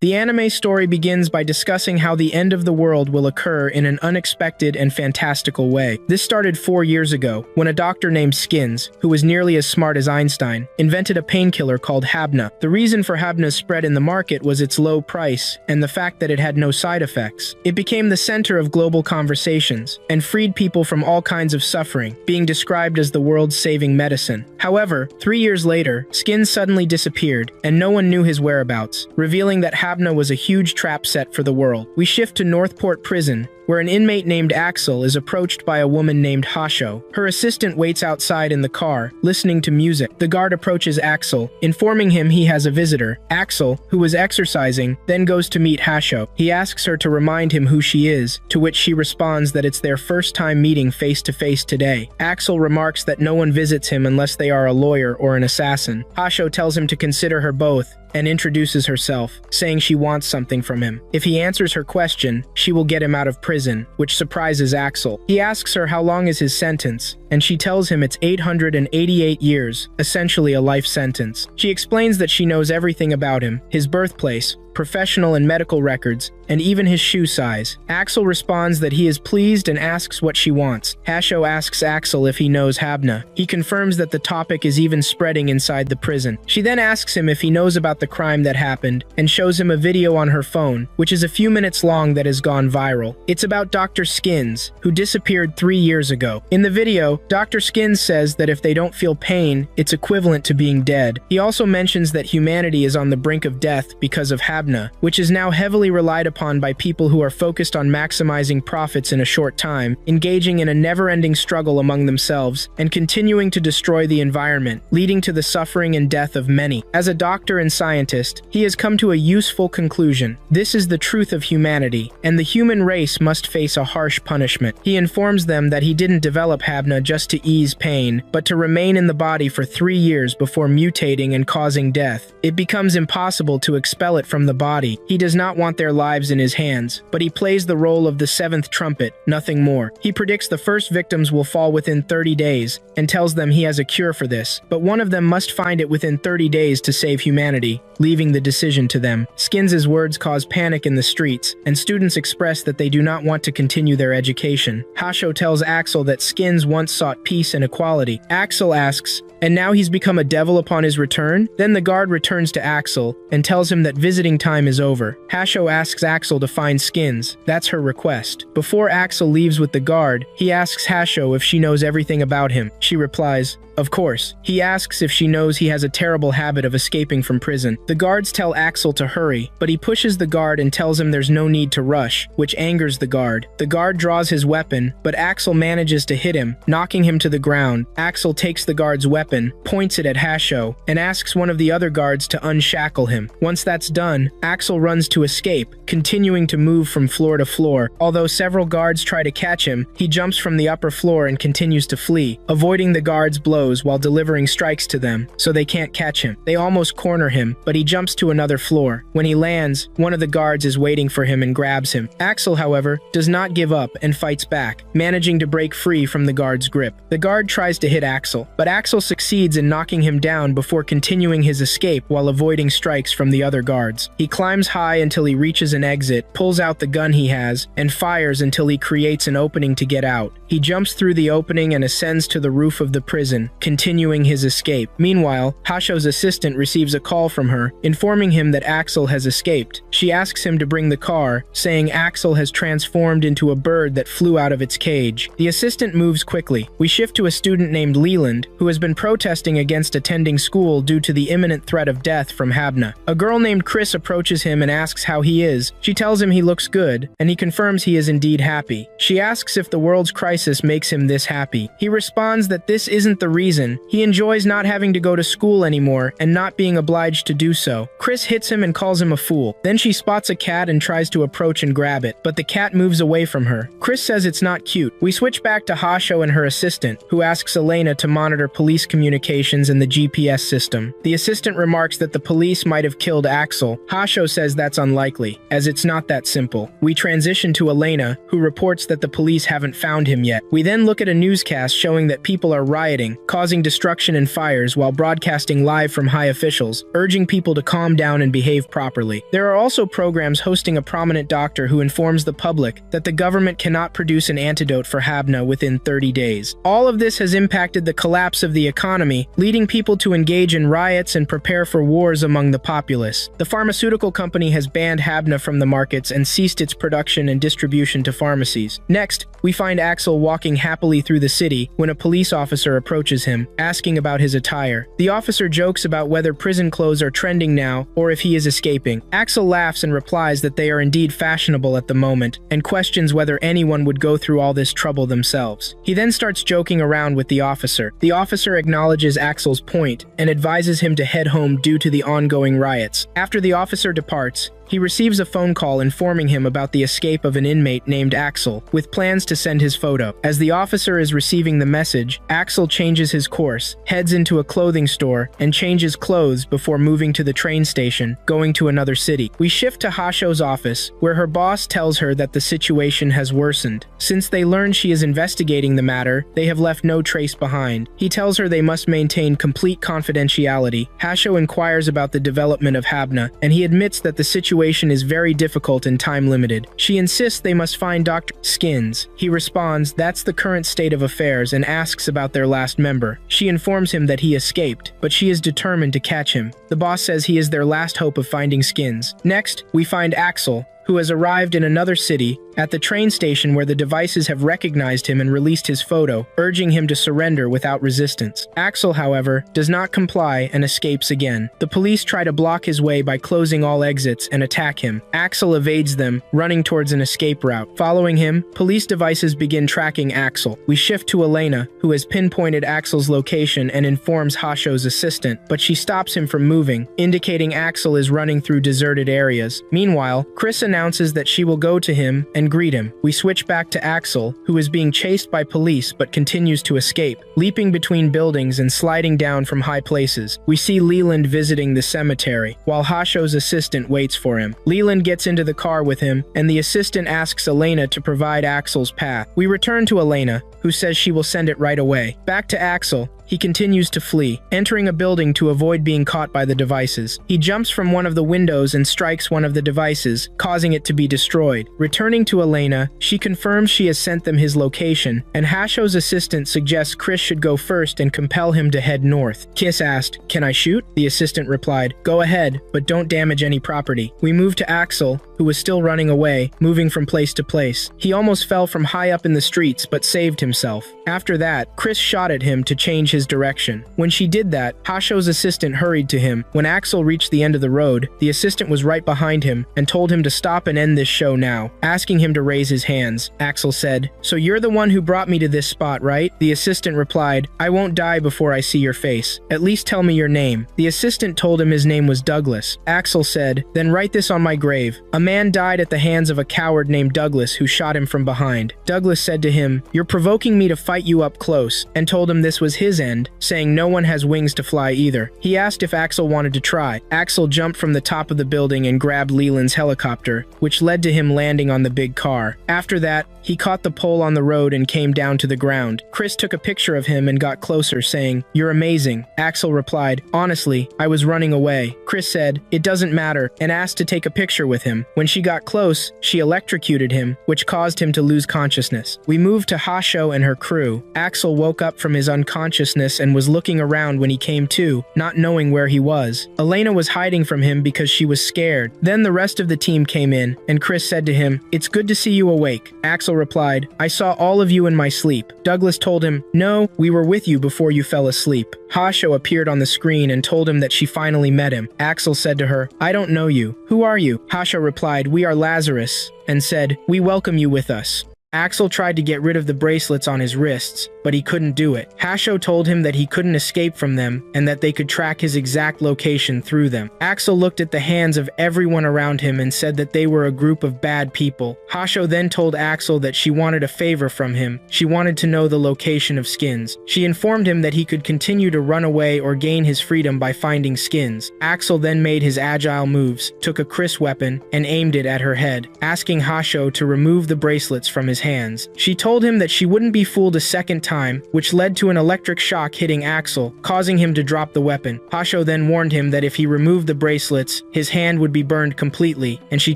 The anime story begins by discussing how the end of the world will occur in an unexpected and fantastical way. This started 4 years ago, when a doctor named Skins, who was nearly as smart as Einstein, invented a painkiller called Habna. The reason for Habna's spread in the market was its low price and the fact that it had no side effects. It became the center of global conversations and freed people from all kinds of suffering, being described as the world's saving medicine. However, 3 years later, Skins suddenly disappeared, and no one knew his whereabouts, revealing that Habna was a huge trap set for the world. We shift to Northport Prison, where an inmate named Axel is approached by a woman named Hasho. Her assistant waits outside in the car, listening to music. The guard approaches Axel, informing him he has a visitor. Axel, who was exercising, then goes to meet Hasho. He asks her to remind him who she is, to which she responds that it's their first time meeting face-to-face today. Axel remarks that no one visits him unless they are a lawyer or an assassin. Hasho tells him to consider her both, and introduces herself, saying she wants something from him. If he answers her question, she will get him out of prison, which surprises Axel. He asks her how long is his sentence, and she tells him it's 888 years, essentially a life sentence. She explains that she knows everything about him, his birthplace, professional and medical records, and even his shoe size. Axel responds that he is pleased and asks what she wants. Hasho asks Axel if he knows Habna. He confirms that the topic is even spreading inside the prison. She then asks him if he knows about the crime that happened, and shows him a video on her phone, which is a few minutes long that has gone viral. It's about Dr. Skins, who disappeared 3 years ago. In the video, Dr. Skins says that if they don't feel pain, it's equivalent to being dead. He also mentions that humanity is on the brink of death because of Habna, which is now heavily relied upon by people who are focused on maximizing profits in a short time, engaging in a never-ending struggle among themselves, and continuing to destroy the environment, leading to the suffering and death of many. As a doctor and scientist, he has come to a useful conclusion. This is the truth of humanity, and the human race must face a harsh punishment. He informs them that he didn't develop Habna just to ease pain, but to remain in the body for 3 years before mutating and causing death. It becomes impossible to expel it from the body. He does not want their lives in his hands, but he plays the role of the seventh trumpet, nothing more. He predicts the first victims will fall within 30 days, and tells them he has a cure for this, but one of them must find it within 30 days to save humanity, leaving the decision to them. Skins' words cause panic in the streets, and students express that they do not want to continue their education. Hasho tells Axel that Skins once sought peace and equality. Axel asks, "And now he's become a devil upon his return?" Then the guard returns to Axel and tells him that visiting time is over. Hasho asks Axel to find Skins. That's her request. Before Axel leaves with the guard, he asks Hasho if she knows everything about him. She replies, "Of course." He asks if she knows he has a terrible habit of escaping from prison. The guards tell Axel to hurry, but he pushes the guard and tells him there's no need to rush, which angers the guard. The guard draws his weapon, but Axel manages to hit him, knocking him to the ground. Axel takes the guard's weapon, points it at Hasho, and asks one of the other guards to unshackle him. Once that's done, Axel runs to escape, continuing to move from floor to floor. Although several guards try to catch him, he jumps from the upper floor and continues to flee, avoiding the guards' blows while delivering strikes to them, so they can't catch him. They almost corner him, but he jumps to another floor. When he lands, one of the guards is waiting for him and grabs him. Axel, however, does not give up and fights back, managing to break free from the guard's grip. The guard tries to hit Axel, but Axel succeeds in knocking him down before continuing his escape while avoiding strikes from the other guards. He climbs high until he reaches an exit, pulls out the gun he has, and fires until he creates an opening to get out. He jumps through the opening and ascends to the roof of the prison, continuing his escape. Meanwhile, Hasho's assistant receives a call from her, informing him that Axel has escaped. She asks him to bring the car, saying Axel has transformed into a bird that flew out of its cage. The assistant moves quickly. We shift to a student named Leland, who has been protesting against attending school due to the imminent threat of death from Habna. A girl named Chris approaches him and asks how he is. She tells him he looks good, and he confirms he is indeed happy. She asks if the world's crisis makes him this happy. He responds that this isn't the reason. He enjoys not having to go to school anymore and not being obliged to do so. Chris hits him and calls him a fool. Then she spots a cat and tries to approach and grab it, but the cat moves away from her. Chris says it's not cute. We switch back to Hasho and her assistant, who asks Elena to monitor police communications and the GPS system. The assistant remarks that the police might have killed Axel. Hasho says that's unlikely, as it's not that simple. We transition to Elena, who reports that the police haven't found him yet. We then look at a newscast showing that people are rioting, causing causing destruction and fires while broadcasting live from high officials, urging people to calm down and behave properly. There are also programs hosting a prominent doctor who informs the public that the government cannot produce an antidote for Habna within 30 days. All of this has impacted the collapse of the economy, leading people to engage in riots and prepare for wars among the populace. The pharmaceutical company has banned Habna from the markets and ceased its production and distribution to pharmacies. Next, we find Axel walking happily through the city when a police officer approaches him, asking about his attire. The officer jokes about whether prison clothes are trending now or if he is escaping. Axel laughs and replies that they are indeed fashionable at the moment, and questions whether anyone would go through all this trouble themselves. He then starts joking around with the officer. The officer acknowledges Axel's point and advises him to head home due to the ongoing riots. After the officer departs, he receives a phone call informing him about the escape of an inmate named Axel, with plans to send his photo. As the officer is receiving the message, Axel changes his course, heads into a clothing store, and changes clothes before moving to the train station, going to another city. We shift to Hasho's office, where her boss tells her that the situation has worsened. Since they learn she is investigating the matter, they have left no trace behind. He tells her they must maintain complete confidentiality. Hasho inquires about the development of Habna, and he admits that the situation is very difficult and time-limited. She insists they must find Dr. Skins. He responds that's the current state of affairs and asks about their last member. She informs him that he escaped, but she is determined to catch him. The boss says he is their last hope of finding Skins. Next, we find Axel, who has arrived in another city, at the train station where the devices have recognized him and released his photo, urging him to surrender without resistance. Axel, however, does not comply and escapes again. The police try to block his way by closing all exits and attack him. Axel evades them, running towards an escape route. Following him, police devices begin tracking Axel. We shift to Elena, who has pinpointed Axel's location and informs Hasho's assistant, but she stops him from moving, indicating Axel is running through deserted areas. Meanwhile, Chris announces that she will go to him and greet him. We switch back to Axel, who is being chased by police but continues to escape, leaping between buildings and sliding down from high places. We see Leland visiting the cemetery, while Hasho's assistant waits for him. Leland gets into the car with him, and the assistant asks Elena to provide Axel's path. We return to Elena, who says she will send it right away. Back to Axel. He continues to flee, entering a building to avoid being caught by the devices. He jumps from one of the windows and strikes one of the devices, causing it to be destroyed. Returning to Elena, she confirms she has sent them his location, and Hasho's assistant suggests Chris should go first and compel him to head north. Kiss asked, "Can I shoot?" The assistant replied, "Go ahead, but don't damage any property." We move to Axel, who was still running away, moving from place to place. He almost fell from high up in the streets, but saved himself. After that, Chris shot at him to change his direction. When she did that, Hasho's assistant hurried to him. When Axel reached the end of the road, the assistant was right behind him and told him to stop and end this show now, asking him to raise his hands. Axel said, "So you're the one who brought me to this spot, right?" The assistant replied, "I won't die before I see your face. At least tell me your name." The assistant told him his name was Douglas. Axel said, "Then write this on my grave. A man died at the hands of a coward named Douglas who shot him from behind." Douglas said to him, "You're provoking me to fight you up close," and told him this was his end, saying no one has wings to fly either. He asked if Axel wanted to try. Axel jumped from the top of the building and grabbed Leland's helicopter, which led to him landing on the big car. After that, he caught the pole on the road and came down to the ground. Chris took a picture of him and got closer, saying, "You're amazing." Axel replied, "Honestly, I was running away." Chris said, "It doesn't matter," and asked to take a picture with him. When she got close, she electrocuted him, which caused him to lose consciousness. We moved to Hasho and her crew. Axel woke up from his unconsciousness and was looking around when he came to, not knowing where he was. Elena was hiding from him because she was scared. Then the rest of the team came in, and Chris said to him, "It's good to see you awake." Axel replied, "I saw all of you in my sleep." Douglas told him, "No, we were with you before you fell asleep." Hasho appeared on the screen and told him that she finally met him. Axel said to her, "I don't know you. Who are you?" Hasho replied, "We are Lazarus," and said, "We welcome you with us." Axel tried to get rid of the bracelets on his wrists, but he couldn't do it. Hasho told him that he couldn't escape from them and that they could track his exact location through them. Axel looked at the hands of everyone around him and said that they were a group of bad people. Hasho then told Axel that she wanted a favor from him. She wanted to know the location of Skins. She informed him that he could continue to run away or gain his freedom by finding Skins. Axel then made his agile moves, took a Chris weapon, and aimed it at her head, asking Hasho to remove the bracelets from his hands. She told him that she wouldn't be fooled a second time, which led to an electric shock hitting Axel, causing him to drop the weapon. Hasho then warned him that if he removed the bracelets, his hand would be burned completely, and she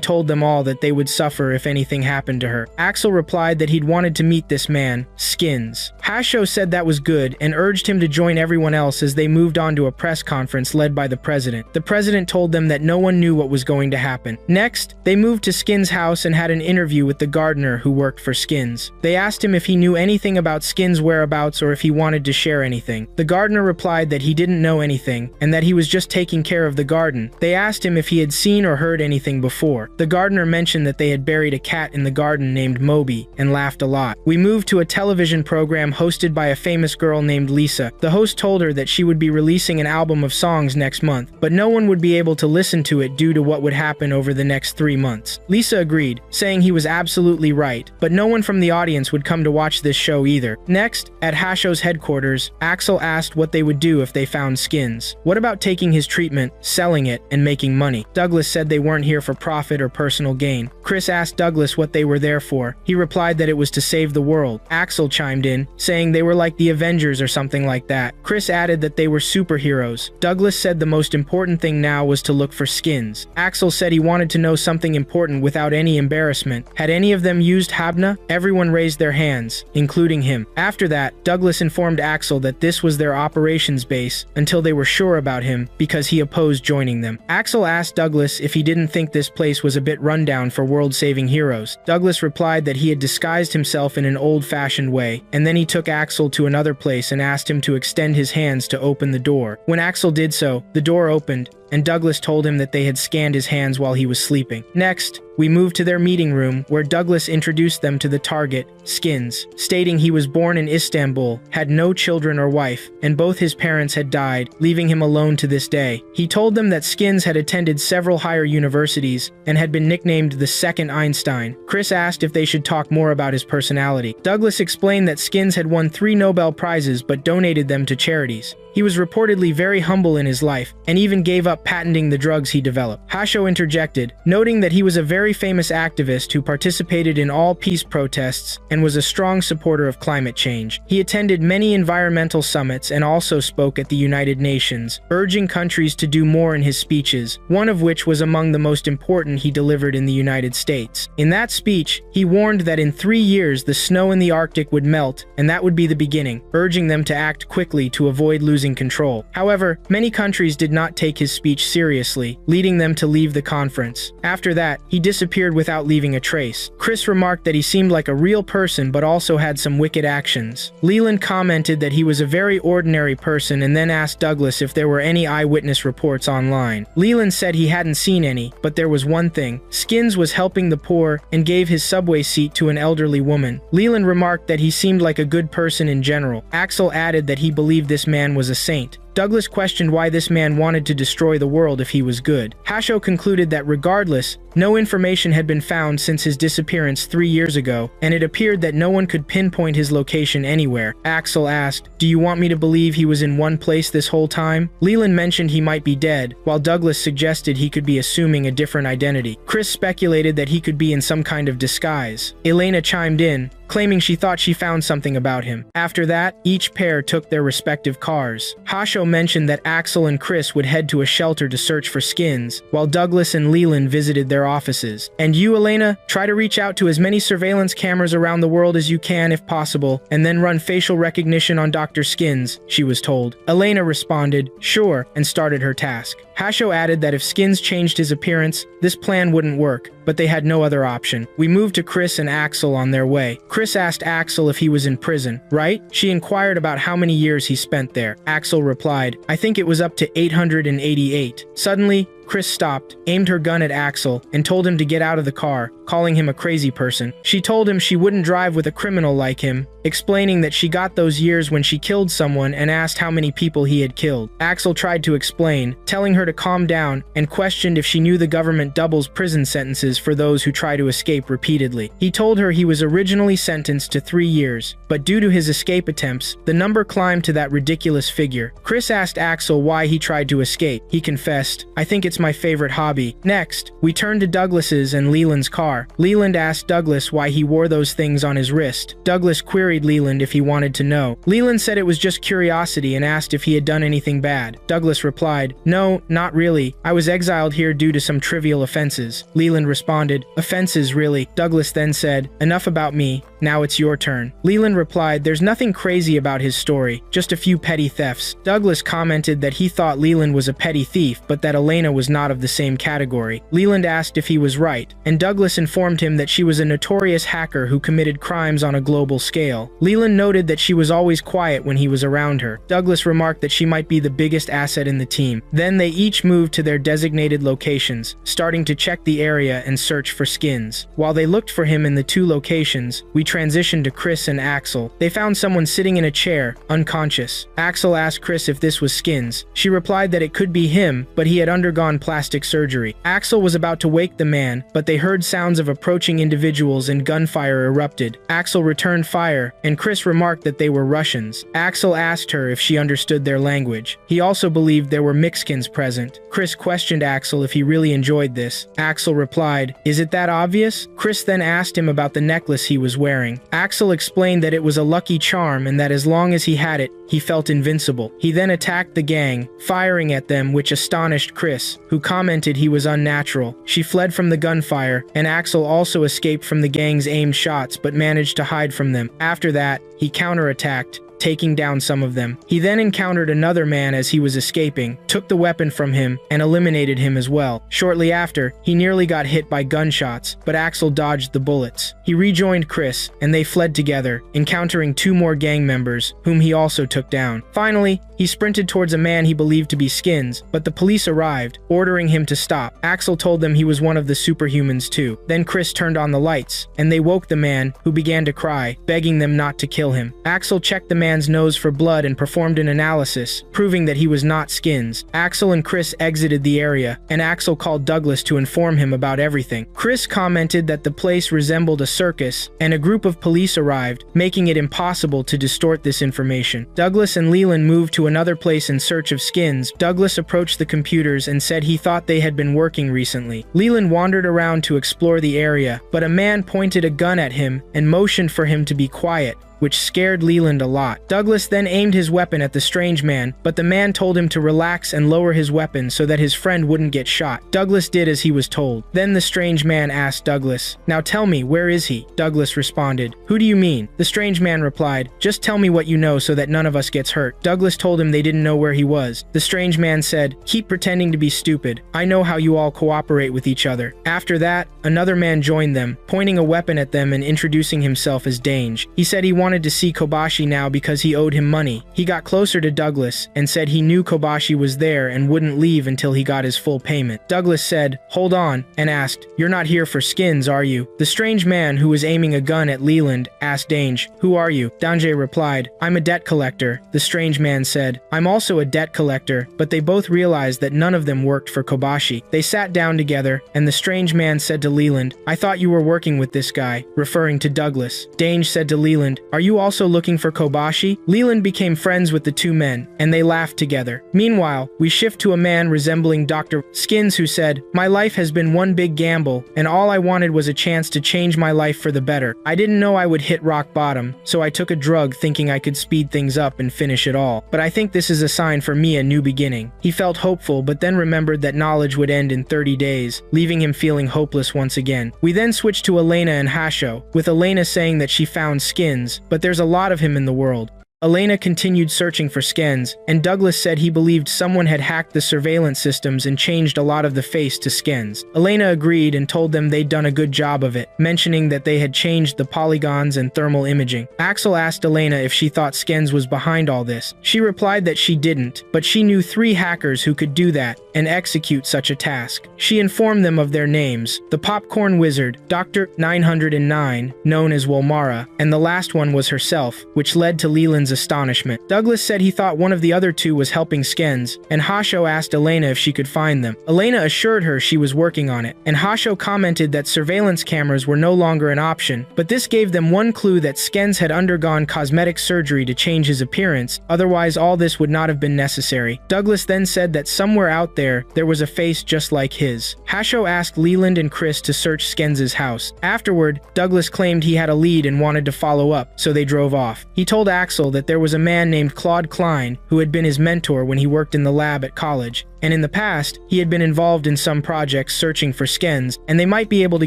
told them all that they would suffer if anything happened to her. Axel replied that he'd wanted to meet this man, Skins. Hasho said that was good and urged him to join everyone else as they moved on to a press conference led by the president. The president told them that no one knew what was going to happen. Next, they moved to Skins' house and had an interview with the gardener who worked for Skins. They asked him if he knew anything about Skins' whereabouts or if he wanted to share anything. The gardener replied that he didn't know anything and that he was just taking care of the garden. They asked him if he had seen or heard anything before. The gardener mentioned that they had buried a cat in the garden named Moby and laughed a lot. We moved to a television program hosted by a famous girl named Lisa. The host told her that she would be releasing an album of songs next month, but no one would be able to listen to it due to what would happen over the next 3 months. Lisa agreed, saying he was absolutely right, but no one from the audience would come to watch this show either. Next, at Hasho's headquarters, Axel asked what they would do if they found Skins. What about taking his treatment, selling it, and making money? Douglas said they weren't here for profit or personal gain. Chris asked Douglas what they were there for. He replied that it was to save the world. Axel chimed in, saying they were like the Avengers or something like that. Chris added that they were superheroes. Douglas said the most important thing now was to look for Skins. Axel said he wanted to know something important without any embarrassment. Had any of them used Habna? Everyone raised their hands, including him. After that, Douglas informed Axel that this was their operations base until they were sure about him because he opposed joining them. Axel asked Douglas if he didn't think this place was a bit rundown for world-saving heroes. Douglas replied that he had disguised himself in an old-fashioned way, and then he took Axel to another place and asked him to extend his hands to open the door. When Axel did so, the door opened, and Douglas told him that they had scanned his hands while he was sleeping. Next, we moved to their meeting room, where Douglas introduced them to the target, Skins, stating he was born in Istanbul, had no children or wife, and both his parents had died, leaving him alone to this day. He told them that Skins had attended several higher universities and had been nicknamed the second Einstein. Chris asked if they should talk more about his personality. Douglas explained that Skins had won 3 Nobel Prizes but donated them to charities. He was reportedly very humble in his life, and even gave up patenting the drugs he developed. Hasho interjected, noting that he was a very famous activist who participated in all peace protests and was a strong supporter of climate change. He attended many environmental summits and also spoke at the United Nations, urging countries to do more in his speeches, one of which was among the most important he delivered in the United States. In that speech, he warned that in 3 years the snow in the Arctic would melt, and that would be the beginning, urging them to act quickly to avoid losing control. However, many countries did not take his speech seriously, leading them to leave the conference. After that, he disappeared without leaving a trace. Chris remarked that he seemed like a real person but also had some wicked actions. Leland commented that he was a very ordinary person and then asked Douglas if there were any eyewitness reports online. Leland said he hadn't seen any, but there was one thing. Skins was helping the poor and gave his subway seat to an elderly woman. Leland remarked that he seemed like a good person in general. Axel added that he believed this man was a saint. Douglas questioned why this man wanted to destroy the world if he was good. Hasho concluded that regardless, no information had been found since his disappearance 3 years ago, and it appeared that no one could pinpoint his location anywhere. Axel asked, "Do you want me to believe he was in one place this whole time?" Leland mentioned he might be dead, while Douglas suggested he could be assuming a different identity. Chris speculated that he could be in some kind of disguise. Elena chimed in, claiming she thought she found something about him. After that, each pair took their respective cars. Hasho mentioned that Axel and Chris would head to a shelter to search for Skins, while Douglas and Leland visited their offices. And you, Elena, try to reach out to as many surveillance cameras around the world as you can if possible, and then run facial recognition on Dr. Skins, she was told. Elena responded, sure, and started her task. Hasho added that if Skins changed his appearance, this plan wouldn't work, but they had no other option. We moved to Chris and Axel on their way. Chris asked Axel if he was in prison, right? She inquired about how many years he spent there. Axel replied, I think it was up to 888. Suddenly, Chris stopped, aimed her gun at Axel, and told him to get out of the car, calling him a crazy person. She told him she wouldn't drive with a criminal like him. explaining that she got those years when she killed someone and asked how many people he had killed. Axel tried to explain, telling her to calm down, and questioned if she knew the government doubles prison sentences for those who try to escape repeatedly. He told her he was originally sentenced to 3 years, but due to his escape attempts, the number climbed to that ridiculous figure. Chris asked Axel why he tried to escape. He confessed, "I think it's my favorite hobby." Next, we turned to Douglas's and Leland's car. Leland asked Douglas why he wore those things on his wrist. Douglas queried Leland if he wanted to know. Leland said it was just curiosity and asked if he had done anything bad. Douglas replied, "No, not really. I was exiled here due to some trivial offenses." Leland responded, "Offenses, really?" Douglas then said, "Enough about me. Now it's your turn." Leland replied, "There's nothing crazy about his story, just a few petty thefts." Douglas commented that he thought Leland was a petty thief, but that Elena was not of the same category. Leland asked if he was right, and Douglas informed him that she was a notorious hacker who committed crimes on a global scale. Leland noted that she was always quiet when he was around her. Douglas remarked that she might be the biggest asset in the team. Then they each moved to their designated locations, starting to check the area and search for Skins. While they looked for him in the 2 locations, we transitioned to Chris and Axel. They found someone sitting in a chair, unconscious. Axel asked Chris if this was Skins. She replied that it could be him, but he had undergone plastic surgery. Axel was about to wake the man, but they heard sounds of approaching individuals and gunfire erupted. Axel returned fire, and Chris remarked that they were Russians. Axel asked her if she understood their language. He also believed there were Mexicans present. Chris questioned Axel if he really enjoyed this. Axel replied, "Is it that obvious?" Chris then asked him about the necklace he was wearing. Axel explained that it was a lucky charm and that as long as he had it, he felt invincible. He then attacked the gang, firing at them, which astonished Chris, who commented he was unnatural. She fled from the gunfire, and Axel also escaped from the gang's aimed shots but managed to hide from them. After that, he counterattacked, taking down some of them. He then encountered another man as he was escaping, took the weapon from him, and eliminated him as well. Shortly after, he nearly got hit by gunshots, but Axel dodged the bullets. He rejoined Chris, and they fled together, encountering 2 more gang members, whom he also took down. Finally, he sprinted towards a man he believed to be Skins, but the police arrived, ordering him to stop. Axel told them he was one of the superhumans too. Then Chris turned on the lights, and they woke the man, who began to cry, begging them not to kill him. Axel checked the man's nose for blood and performed an analysis, proving that he was not Skins. Axel and Chris exited the area, and Axel called Douglas to inform him about everything. Chris commented that the place resembled a circus, and a group of police arrived, making it impossible to distort this information. Douglas and Leland moved to another place in search of Skins. Douglas approached the computers and said he thought they had been working recently. Leland wandered around to explore the area, but a man pointed a gun at him and motioned for him to be quiet, which scared Leland a lot. Douglas then aimed his weapon at the strange man, but the man told him to relax and lower his weapon so that his friend wouldn't get shot. Douglas did as he was told. Then the strange man asked Douglas, "Now tell me, where is he?" Douglas responded, "Who do you mean?" The strange man replied, "Just tell me what you know so that none of us gets hurt." Douglas told him they didn't know where he was. The strange man said, "Keep pretending to be stupid. I know how you all cooperate with each other." After that, another man joined them, pointing a weapon at them and introducing himself as Dange. He said he wanted to see Kobashi now because he owed him money. He got closer to Douglas and said he knew Kobashi was there and wouldn't leave until he got his full payment. Douglas said, "Hold on," and asked, "You're not here for Skins, are you?" The strange man, who was aiming a gun at Leland, asked Dange, "Who are you?" Dange replied, "I'm a debt collector." The strange man said, "I'm also a debt collector," but they both realized that none of them worked for Kobashi. They sat down together, and the strange man said to Leland, "I thought you were working with this guy," referring to Douglas. Dange said to Leland, "Are you also looking for Kobashi?" Leland became friends with the 2 men, and they laughed together. Meanwhile, we shift to a man resembling Dr. Skins who said, "My life has been one big gamble, and all I wanted was a chance to change my life for the better. I didn't know I would hit rock bottom, so I took a drug thinking I could speed things up and finish it all. But I think this is a sign for me, a new beginning." He felt hopeful, but then remembered that knowledge would end in 30 days, leaving him feeling hopeless once again. We then switch to Elena and Hasho, with Elena saying that she found Skins, but there's a lot of him in the world. Elena continued searching for Skins, and Douglas said he believed someone had hacked the surveillance systems and changed a lot of the face to Skins. Elena agreed and told them they'd done a good job of it, mentioning that they had changed the polygons and thermal imaging. Axel asked Elena if she thought Skins was behind all this. She replied that she didn't, but she knew 3 hackers who could do that and execute such a task. She informed them of their names: the Popcorn Wizard, Dr. 909, known as Wolmara, and the last one was herself, which led to Leland's astonishment. Douglas said he thought one of the other 2 was helping Skins, and Hasho asked Elena if she could find them. Elena assured her she was working on it, and Hasho commented that surveillance cameras were no longer an option, but this gave them one clue that Skins had undergone cosmetic surgery to change his appearance, otherwise all this would not have been necessary. Douglas then said that somewhere out there was a face just like his. Hasho asked Leland and Chris to search Skins' house. Afterward, Douglas claimed he had a lead and wanted to follow up, so they drove off. He told Axel that there was a man named Claude Klein who had been his mentor when he worked in the lab at college, and in the past, he had been involved in some projects searching for Skins, and they might be able to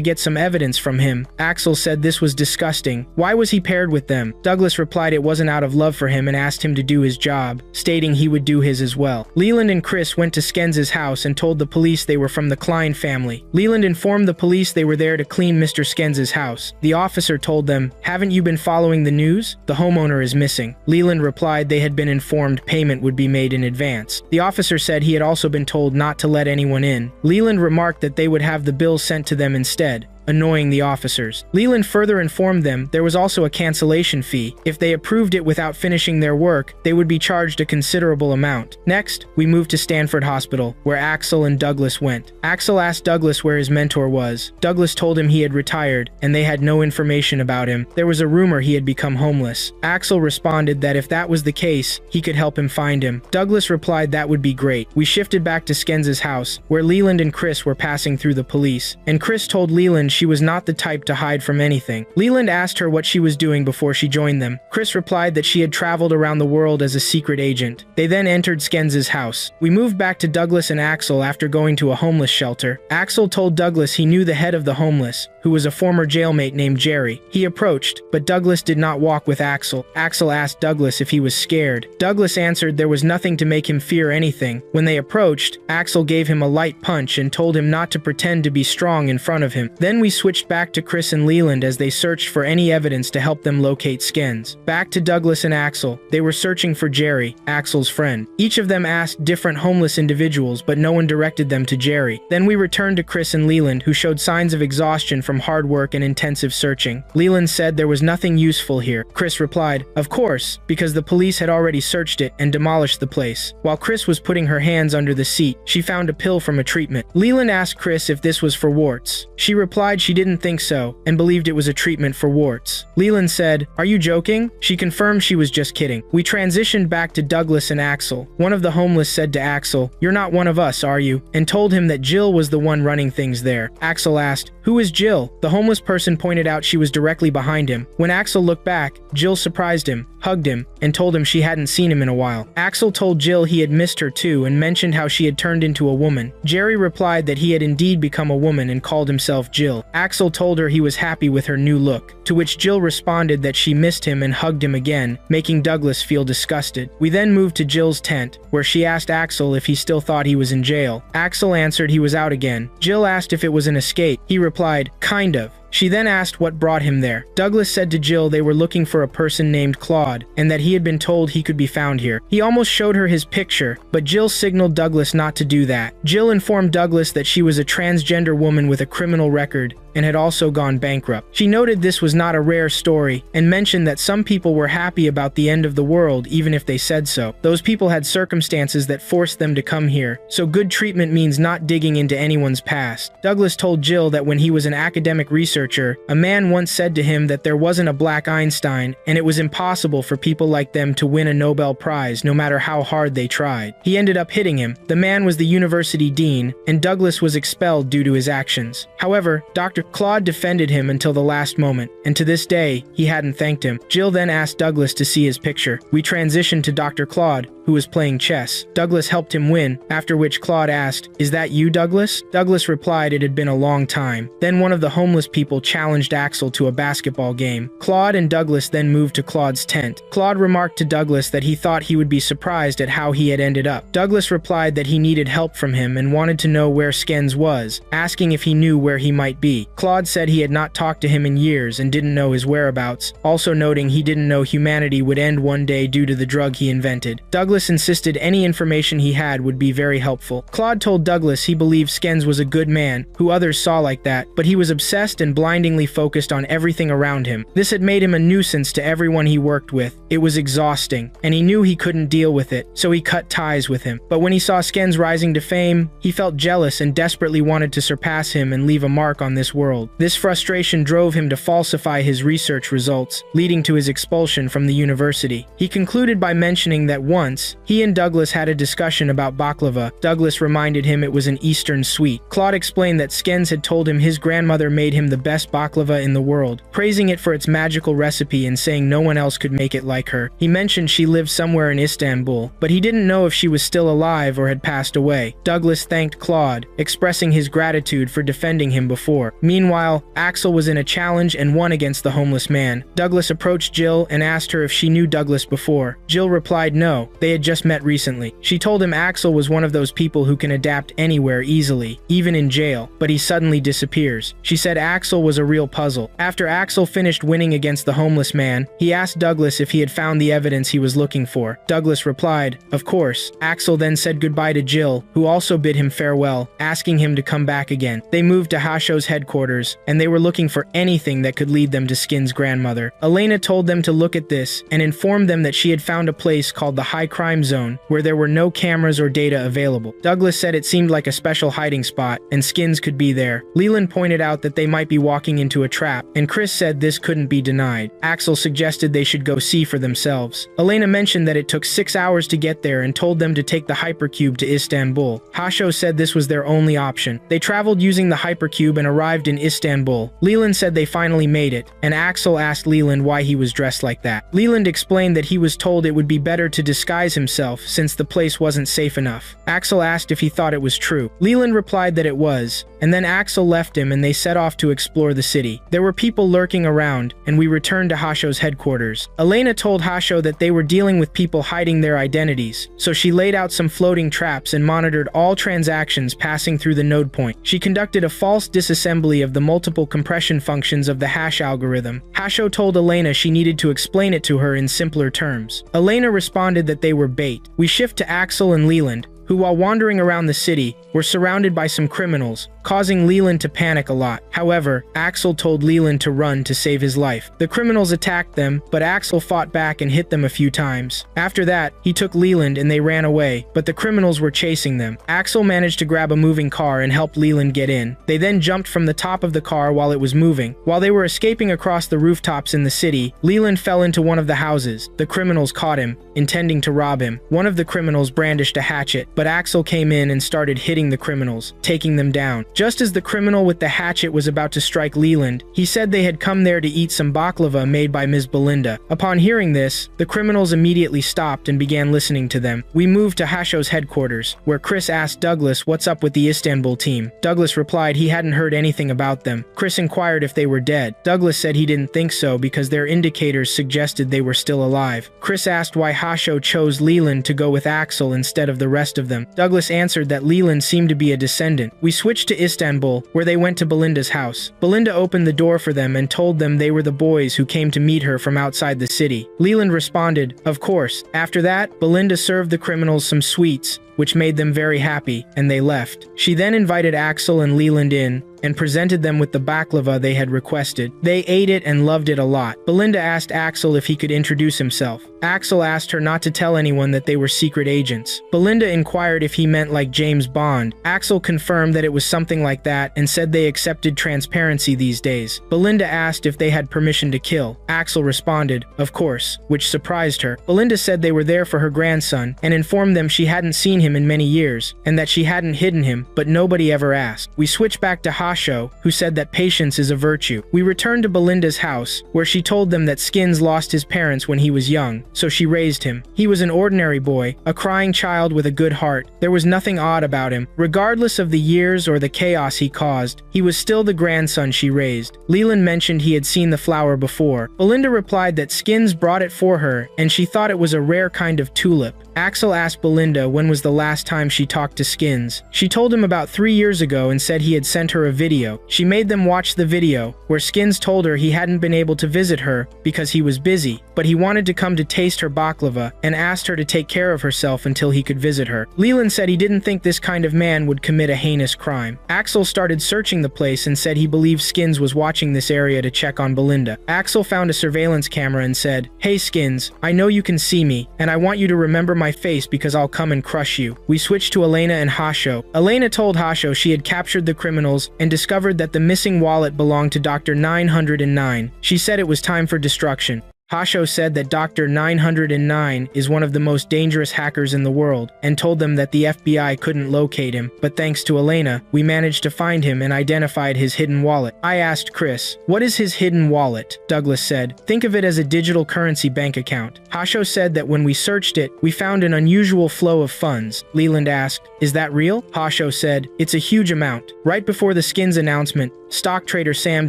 get some evidence from him. Axel said this was disgusting. Why was he paired with them? Douglas replied it wasn't out of love for him and asked him to do his job, stating he would do his as well. Leland and Chris went to Skins' house and told the police they were from the Klein family. Leland informed the police they were there to clean Mr. Skins' house. The officer told them, "Haven't you been following the news? The homeowner is missing." Leland replied they had been informed payment would be made in advance. The officer said he had also been told not to let anyone in. Leland remarked that they would have the bill sent to them instead, annoying the officers. Leland further informed them there was also a cancellation fee. If they approved it without finishing their work, they would be charged a considerable amount. Next, we moved to Stanford Hospital, where Axel and Douglas went. Axel asked Douglas where his mentor was. Douglas told him he had retired, and they had no information about him. There was a rumor he had become homeless. Axel responded that if that was the case, he could help him find him. Douglas replied that would be great. We shifted back to Skins' house, where Leland and Chris were passing through the police, and Chris told Leland she was not the type to hide from anything. Leland asked her what she was doing before she joined them. Chris replied that she had traveled around the world as a secret agent. They then entered Skins' house. We moved back to Douglas and Axel after going to a homeless shelter. Axel told Douglas he knew the head of the homeless, who was a former jailmate named Jerry. He approached, but Douglas did not walk with Axel. Axel asked Douglas if he was scared. Douglas answered there was nothing to make him fear anything. When they approached, Axel gave him a light punch and told him not to pretend to be strong in front of him. Then we switched back to Chris and Leland as they searched for any evidence to help them locate Skins. Back to Douglas and Axel. They were searching for Jerry, Axel's friend. Each of them asked different homeless individuals, but no one directed them to Jerry. Then we returned to Chris and Leland, who showed signs of exhaustion from hard work and intensive searching. Leland said there was nothing useful here. Chris replied, "Of course, because the police had already searched it and demolished the place." While Chris was putting her hands under the seat, she found a pill from a treatment. Leland asked Chris if this was for warts. She replied she didn't think so and believed it was a treatment for warts. Leland said, "Are you joking?" She confirmed she was just kidding. We transitioned back to Douglas and Axel. One of the homeless said to Axel, "You're not one of us, are you?" and told him that Jill was the one running things there. Axel asked, "Who is Jill?" The homeless person pointed out she was directly behind him. When Axel looked back, Jill surprised him, hugged him, and told him she hadn't seen him in a while. Axel told Jill he had missed her too and mentioned how she had turned into a woman. Jerry replied that he had indeed become a woman and called himself Jill. Axel told her he was happy with her new look, to which Jill responded that she missed him and hugged him again, making Douglas feel disgusted. We then moved to Jill's tent, where she asked Axel if he still thought he was in jail. Axel answered he was out again. Jill asked if it was an escape. He replied, "Kind of." She then asked what brought him there. Douglas said to Jill they were looking for a person named Claude, and that he had been told he could be found here. He almost showed her his picture, but Jill signaled Douglas not to do that. Jill informed Douglas that she was a transgender woman with a criminal record, and had also gone bankrupt. She noted this was not a rare story, and mentioned that some people were happy about the end of the world even if they said so. Those people had circumstances that forced them to come here, so good treatment means not digging into anyone's past. Douglas told Jill that when he was an academic researcher, a man once said to him that there wasn't a black Einstein, and it was impossible for people like them to win a Nobel Prize no matter how hard they tried. He ended up hitting him. The man was the university dean, and Douglas was expelled due to his actions. However, Dr. Claude defended him until the last moment, and to this day, he hadn't thanked him. Jill then asked Douglas to see his picture. We transitioned to Dr. Claude, who who was playing chess. Douglas helped him win, after which Claude asked, "Is that you, Douglas?" Douglas replied it had been a long time. Then one of the homeless people challenged Axel to a basketball game. Claude and Douglas then moved to Claude's tent. Claude remarked to Douglas that he thought he would be surprised at how he had ended up. Douglas replied that he needed help from him and wanted to know where Skins was, asking if he knew where he might be. Claude said he had not talked to him in years and didn't know his whereabouts, also noting he didn't know humanity would end one day due to the drug he invented. Douglas insisted any information he had would be very helpful. Claude told Douglas he believed Skins was a good man, who others saw like that, but he was obsessed and blindingly focused on everything around him. This had made him a nuisance to everyone he worked with. It was exhausting, and he knew he couldn't deal with it, so he cut ties with him. But when he saw Skins rising to fame, he felt jealous and desperately wanted to surpass him and leave a mark on this world. This frustration drove him to falsify his research results, leading to his expulsion from the university. He concluded by mentioning that once, he and Douglas had a discussion about baklava. Douglas reminded him it was an Eastern sweet. Claude explained that Skins had told him his grandmother made him the best baklava in the world, praising it for its magical recipe and saying no one else could make it like her. He mentioned she lived somewhere in Istanbul, but he didn't know if she was still alive or had passed away. Douglas thanked Claude, expressing his gratitude for defending him before. Meanwhile, Axel was in a challenge and won against the homeless man. Douglas approached Jill and asked her if she knew Douglas before. Jill replied no, they had just met recently. She told him Axel was one of those people who can adapt anywhere easily, even in jail, but he suddenly disappears. She said Axel was a real puzzle. After Axel finished winning against the homeless man, he asked Douglas if he had found the evidence he was looking for. Douglas replied, "Of course." Axel then said goodbye to Jill, who also bid him farewell, asking him to come back again. They moved to Hasho's headquarters, and they were looking for anything that could lead them to Skin's grandmother. Elena told them to look at this and informed them that she had found a place called the High Crime Zone, where there were no cameras or data available. Douglas said it seemed like a special hiding spot, and Skins could be there. Leland pointed out that they might be walking into a trap, and Chris said this couldn't be denied. Axel suggested they should go see for themselves. Elena mentioned that it took 6 hours to get there and told them to take the hypercube to Istanbul. Hasho said this was their only option. They traveled using the hypercube and arrived in Istanbul. Leland said they finally made it, and Axel asked Leland why he was dressed like that. Leland explained that he was told it would be better to disguise himself since the place wasn't safe enough. Axel asked if he thought it was true. Leland replied that it was, and then Axel left him and they set off to explore the city. There were people lurking around, and we returned to Hasho's headquarters. Elena told Hasho that they were dealing with people hiding their identities, so she laid out some floating traps and monitored all transactions passing through the node point. She conducted a false disassembly of the multiple compression functions of the hash algorithm. Hasho told Elena she needed to explain it to her in simpler terms. Elena responded that they were bait. We shift to Axel and Leland, who while wandering around the city, were surrounded by some criminals, causing Leland to panic a lot. However, Axel told Leland to run to save his life. The criminals attacked them, but Axel fought back and hit them a few times. After that, he took Leland and they ran away, but the criminals were chasing them. Axel managed to grab a moving car and helped Leland get in. They then jumped from the top of the car while it was moving. While they were escaping across the rooftops in the city, Leland fell into one of the houses. The criminals caught him, intending to rob him. One of the criminals brandished a hatchet, but Axel came in and started hitting the criminals, taking them down. Just as the criminal with the hatchet was about to strike Leland, he said they had come there to eat some baklava made by Ms. Belinda. Upon hearing this, the criminals immediately stopped and began listening to them. We moved to Hasho's headquarters, where Chris asked Douglas what's up with the Istanbul team. Douglas replied he hadn't heard anything about them. Chris inquired if they were dead. Douglas said he didn't think so because their indicators suggested they were still alive. Chris asked why Hasho chose Leland to go with Axel instead of the rest of them. Douglas answered that Leland seemed to be a descendant. We switched to Istanbul, where they went to Belinda's house. Belinda opened the door for them and told them they were the boys who came to meet her from outside the city. Leland responded, "Of course." After that, Belinda served the criminals some sweets, which made them very happy, and they left. She then invited Axel and Leland in, and presented them with the baklava they had requested. They ate it and loved it a lot. Belinda asked Axel if he could introduce himself. Axel asked her not to tell anyone that they were secret agents. Belinda inquired if he meant like James Bond. Axel confirmed that it was something like that and said they accepted transparency these days. Belinda asked if they had permission to kill. Axel responded, "Of course," which surprised her. Belinda said they were there for her grandson and informed them she hadn't seen him him in many years, and that she hadn't hidden him, but nobody ever asked. We switch back to Hasho, who said that patience is a virtue. We return to Belinda's house, where she told them that Skins lost his parents when he was young, so she raised him. He was an ordinary boy, a crying child with a good heart. There was nothing odd about him. Regardless of the years or the chaos he caused, he was still the grandson she raised. Leland mentioned he had seen the flower before. Belinda replied that Skins brought it for her, and she thought it was a rare kind of tulip. Axel asked Belinda when was the last time she talked to Skins. She told him about 3 years ago and said he had sent her a video. She made them watch the video, where Skins told her he hadn't been able to visit her because he was busy, but he wanted to come to taste her baklava and asked her to take care of herself until he could visit her. Leland said he didn't think this kind of man would commit a heinous crime. Axel started searching the place and said he believed Skins was watching this area to check on Belinda. Axel found a surveillance camera and said, "Hey Skins, I know you can see me, and I want you to remember my face because I'll come and crush you." We switched to Elena and Hasho. Elena told Hasho she had captured the criminals and discovered that the missing wallet belonged to Dr. 909. She said it was time for destruction. Hasho said that Dr. 909 is one of the most dangerous hackers in the world, and told them that the FBI couldn't locate him, but thanks to Elena, we managed to find him and identified his hidden wallet. I asked Chris, "What is his hidden wallet?" Douglas said, "Think of it as a digital currency bank account." Hasho said that when we searched it, we found an unusual flow of funds. Leland asked, "Is that real?" Hasho said, "It's a huge amount." Right before the Skins announcement, stock trader Sam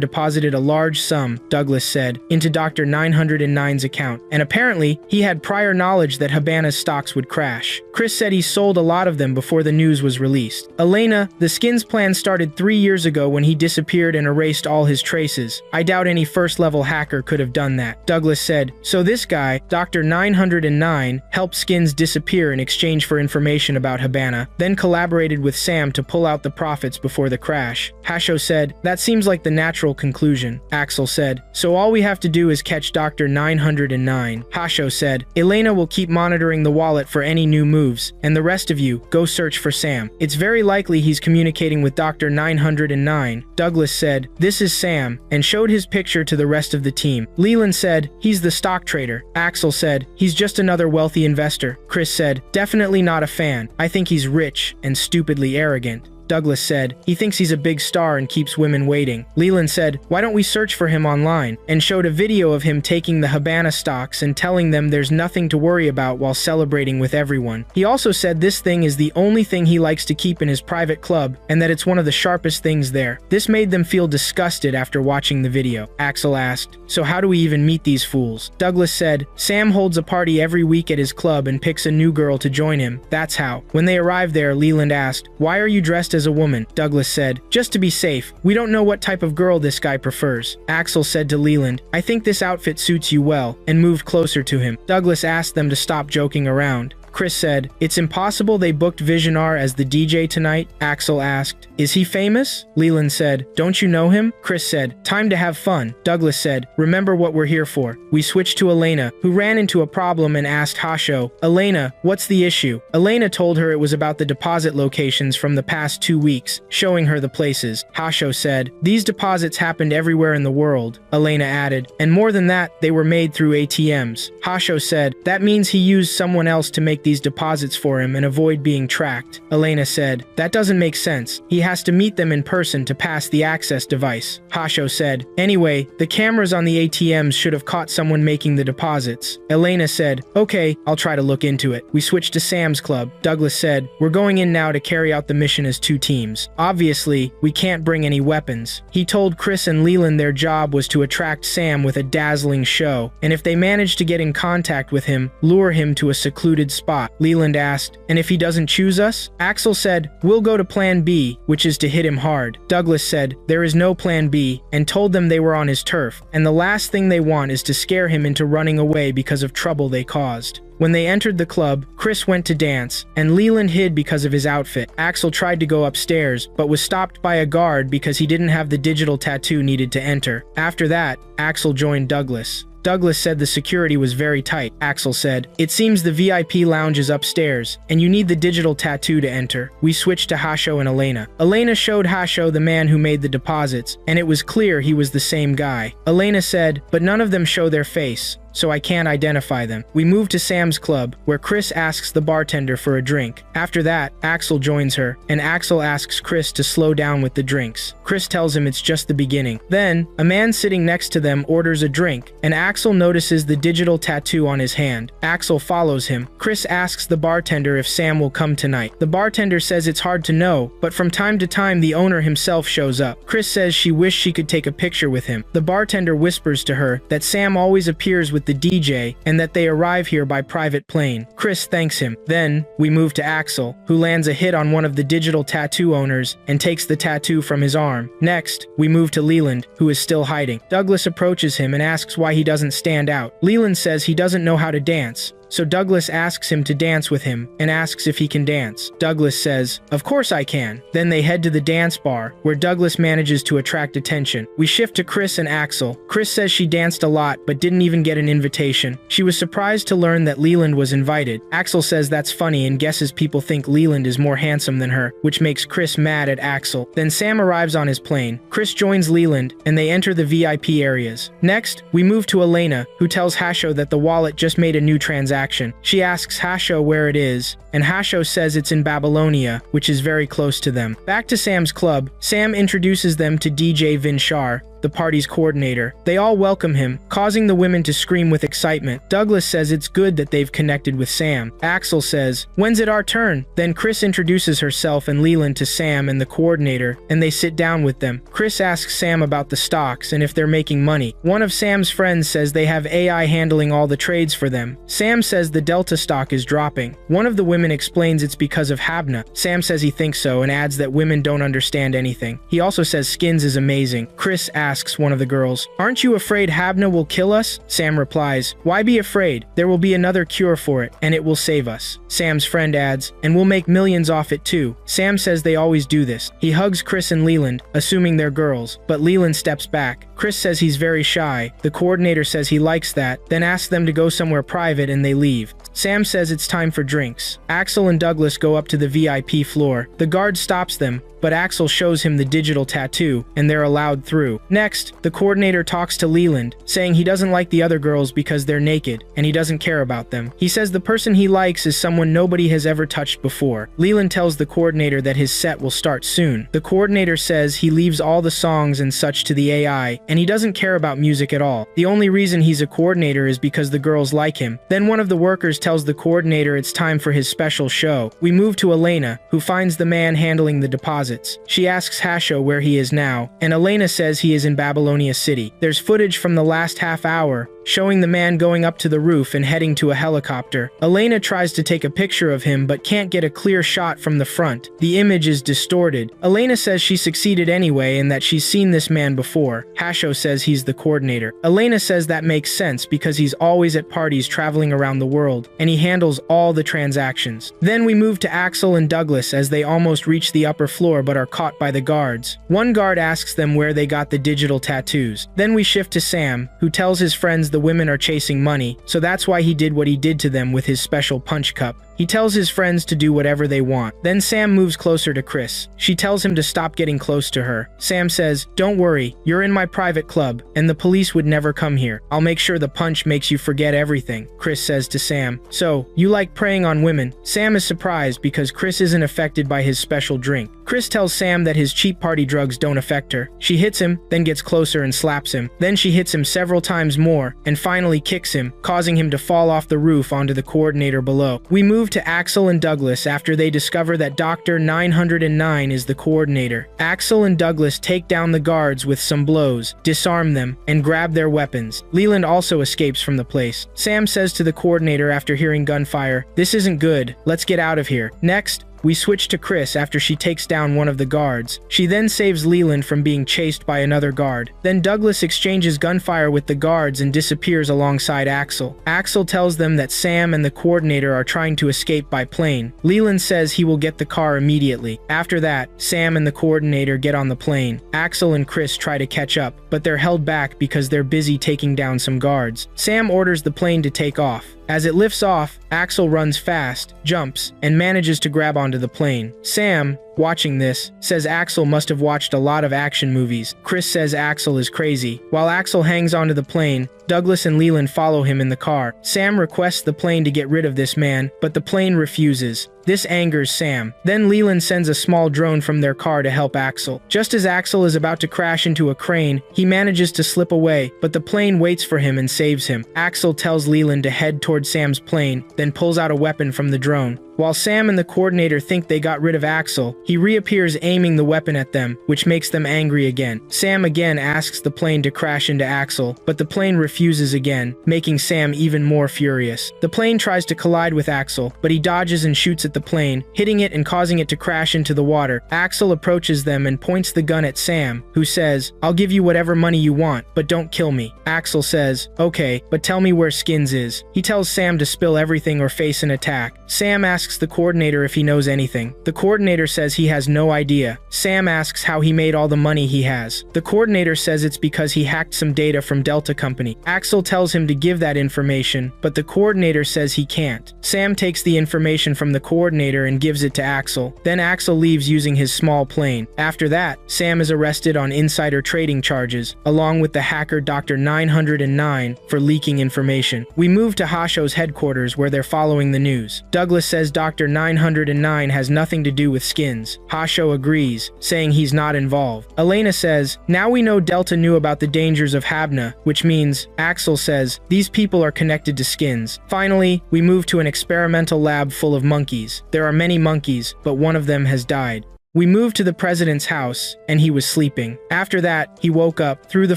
deposited a large sum, Douglas said, into Dr. 909's account, and apparently, he had prior knowledge that Habana's stocks would crash. Chris said he sold a lot of them before the news was released. Elena, the Skins plan started 3 years ago when he disappeared and erased all his traces. I doubt any first-level hacker could have done that. Douglas said, "So this guy, Dr. 909, helped Skins disappear in exchange for information about Habana, then collaborated with Sam to pull out the profits before the crash." Hasho said, "That seems like the natural conclusion." Axel said, "So all we have to do is catch Dr. 909. Hasho said, "Elena will keep monitoring the wallet for any new moves, and the rest of you, go search for Sam. It's very likely he's communicating with Dr. 909. Douglas said, "This is Sam," and showed his picture to the rest of the team. Leland said, "He's the stock trader." Axel said, "He's just another wealthy investor." Chris said, "Definitely not a fan. I think he's rich and stupidly arrogant." Douglas said, "He thinks he's a big star and keeps women waiting." Leland said, "Why don't we search for him online?" and showed a video of him taking the Habana stocks and telling them there's nothing to worry about while celebrating with everyone. He also said this thing is the only thing he likes to keep in his private club and that it's one of the sharpest things there. This made them feel disgusted after watching the video. Axel asked, "So how do we even meet these fools?" Douglas said, "Sam holds a party every week at his club and picks a new girl to join him. That's how." When they arrived there, Leland asked, "Why are you dressed as a woman?" Douglas said, "Just to be safe. We don't know what type of girl this guy prefers." Axel said to Leland, "I think this outfit suits you well," and moved closer to him. Douglas asked them to stop joking around. Chris said, "It's impossible they booked Visionar as the DJ tonight." Axel asked, "Is he famous?" Leland said, "Don't you know him?" Chris said, "Time to have fun." Douglas said, "Remember what we're here for." We switched to Elena, who ran into a problem and asked Hasho, "Elena, what's the issue?" Elena told her it was about the deposit locations from the past 2 weeks, showing her the places. Hasho said, "These deposits happened everywhere in the world." Elena added, "And more than that, they were made through ATMs." Hasho said, "That means he used someone else to make these deposits for him and avoid being tracked." Elena said, "That doesn't make sense. He has to meet them in person to pass the access device." Hasho said, "Anyway, the cameras on the ATMs should have caught someone making the deposits." Elena said, "Okay, I'll try to look into it." We switched to Sam's club. Douglas said, "We're going in now to carry out the mission as 2 teams. Obviously, we can't bring any weapons." He told Chris and Leland their job was to attract Sam with a dazzling show, and if they managed to get in contact with him, lure him to a secluded spot. Leland asked, "And if he doesn't choose us?" Axel said, "We'll go to plan B, which is to hit him hard." Douglas said, "There is no plan B," and told them they were on his turf, and the last thing they want is to scare him into running away because of trouble they caused. When they entered the club, Chris went to dance, and Leland hid because of his outfit. Axel tried to go upstairs, but was stopped by a guard because he didn't have the digital tattoo needed to enter. After that, Axel joined Douglas. Douglas said the security was very tight. Axel said, "It seems the VIP lounge is upstairs, and you need the digital tattoo to enter." We switched to Hasho and Elena. Elena showed Hasho the man who made the deposits, and it was clear he was the same guy. Elena said, "But none of them show their face." so I can't identify them. We move to Sam's club, where Chris asks the bartender for a drink. After that, Axel joins her, and Axel asks Chris to slow down with the drinks. Chris tells him it's just the beginning. Then, a man sitting next to them orders a drink, and Axel notices the digital tattoo on his hand. Axel follows him. Chris asks the bartender if Sam will come tonight. The bartender says it's hard to know, but from time to time the owner himself shows up. Chris says she wished she could take a picture with him. The bartender whispers to her that Sam always appears with the DJ and that they arrive here by private plane. Chris thanks him. Then, we move to Axel, who lands a hit on one of the digital tattoo owners and takes the tattoo from his arm. Next, we move to Leland, who is still hiding. Douglas approaches him and asks why he doesn't stand out. Leland says he doesn't know how to dance, so Douglas asks him to dance with him and asks if he can dance. Douglas says, "Of course I can." Then they head to the dance bar, where Douglas manages to attract attention. We shift to Chris and Axel. Chris says she danced a lot but didn't even get an invitation. She was surprised to learn that Leland was invited. Axel says that's funny and guesses people think Leland is more handsome than her, which makes Chris mad at Axel. Then Sam arrives on his plane. Chris joins Leland, and they enter the VIP areas. Next, we move to Elena, who tells Hasho that the wallet just made a new transaction. She asks Hasho where it is, and Hasho says it's in Babylonia, which is very close to them. Back to Sam's club, Sam introduces them to DJ Vinchar, the party's coordinator. They all welcome him, causing the women to scream with excitement. Douglas says it's good that they've connected with Sam. Axel says, "When's it our turn?" Then Chris introduces herself and Leland to Sam and the coordinator, and they sit down with them. Chris asks Sam about the stocks and if they're making money. One of Sam's friends says they have AI handling all the trades for them. Sam says the Delta stock is dropping. One of the women explains it's because of Habna. Sam says he thinks so and adds that women don't understand anything. He also says Skins is amazing. Chris asks one of the girls, "Aren't you afraid Habna will kill us?" Sam replies, "Why be afraid? There will be another cure for it, and it will save us." Sam's friend adds, "And we'll make millions off it too." Sam says they always do this. He hugs Chris and Leland, assuming they're girls, but Leland steps back. Chris says he's very shy. The coordinator says he likes that, then asks them to go somewhere private and they leave. Sam says it's time for drinks. Axel and Douglas go up to the VIP floor. The guard stops them, but Axel shows him the digital tattoo, and they're allowed through. Next, the coordinator talks to Leland, saying he doesn't like the other girls because they're naked, and he doesn't care about them. He says the person he likes is someone nobody has ever touched before. Leland tells the coordinator that his set will start soon. The coordinator says he leaves all the songs and such to the AI, and he doesn't care about music at all. The only reason he's a coordinator is because the girls like him. Then one of the workers tells the coordinator it's time for his special show. We move to Elena, who finds the man handling the deposits. She asks Hasho where he is now, and Elena says he is in Babylonia City. There's footage from the last half hour, showing the man going up to the roof and heading to a helicopter. Elena tries to take a picture of him but can't get a clear shot from the front. The image is distorted. Elena says she succeeded anyway and that she's seen this man before. Hasho says he's the coordinator. Elena says that makes sense because he's always at parties traveling around the world, and he handles all the transactions. Then we move to Axel and Douglas as they almost reach the upper floor but are caught by the guards. One guard asks them where they got the digital tattoos. Then we shift to Sam, who tells his friends the women are chasing money, so that's why he did what he did to them with his special punch cup. He tells his friends to do whatever they want. Then Sam moves closer to Chris. She tells him to stop getting close to her. Sam says, "Don't worry, you're in my private club, and the police would never come here. I'll make sure the punch makes you forget everything," Chris says to Sam. "So, you like preying on women?" Sam is surprised because Chris isn't affected by his special drink. Chris tells Sam that his cheap party drugs don't affect her. She hits him, then gets closer and slaps him. Then she hits him several times more, and finally kicks him, causing him to fall off the roof onto the coordinator below. We move to Axel and Douglas after they discover that Dr. 909 is the coordinator. Axel and Douglas take down the guards with some blows, disarm them, and grab their weapons. Leland also escapes from the place. Sam says to the coordinator after hearing gunfire, "This isn't good, let's get out of here." Next, we switch to Chris after she takes down one of the guards. She then saves Leland from being chased by another guard. Then Douglas exchanges gunfire with the guards and disappears alongside Axel. Axel tells them that Sam and the coordinator are trying to escape by plane. Leland says he will get the car immediately. After that, Sam and the coordinator get on the plane. Axel and Chris try to catch up, but they're held back because they're busy taking down some guards. Sam orders the plane to take off. As it lifts off, Axel runs fast, jumps, and manages to grab onto the plane. Sam, watching this, says Axel must have watched a lot of action movies. Chris says Axel is crazy. While Axel hangs onto the plane, Douglas and Leland follow him in the car. Sam requests the plane to get rid of this man, but the plane refuses. This angers Sam. Then Leland sends a small drone from their car to help Axel. Just as Axel is about to crash into a crane, he manages to slip away, but the plane waits for him and saves him. Axel tells Leland to head toward Sam's plane, then pulls out a weapon from the drone. While Sam and the coordinator think they got rid of Axel, he reappears aiming the weapon at them, which makes them angry again. Sam again asks the plane to crash into Axel, but the plane refuses again, making Sam even more furious. The plane tries to collide with Axel, but he dodges and shoots at the plane, hitting it and causing it to crash into the water. Axel approaches them and points the gun at Sam, who says, "I'll give you whatever money you want, but don't kill me." Axel says, "Okay, but tell me where Skins is." He tells Sam to spill everything or face an attack. Sam asks the coordinator if he knows anything. The coordinator says he has no idea. Sam asks how he made all the money he has. The coordinator says it's because he hacked some data from Delta Company. Axel tells him to give that information, but the coordinator says he can't. Sam takes the information from the coordinator and gives it to Axel. Then Axel leaves using his small plane. After that, Sam is arrested on insider trading charges, along with the hacker Dr. 909 for leaking information. We move to Hasho's headquarters where they're following the news. Douglas says Dr. 909 has nothing to do with Skins. Hasho agrees, saying he's not involved. Elena says, "Now we know Delta knew about the dangers of Habna," which means, Axel says, these people are connected to Skins. Finally, we move to an experimental lab full of monkeys. There are many monkeys, but one of them has died. We moved to the president's house, and he was sleeping. After that, he woke up, threw the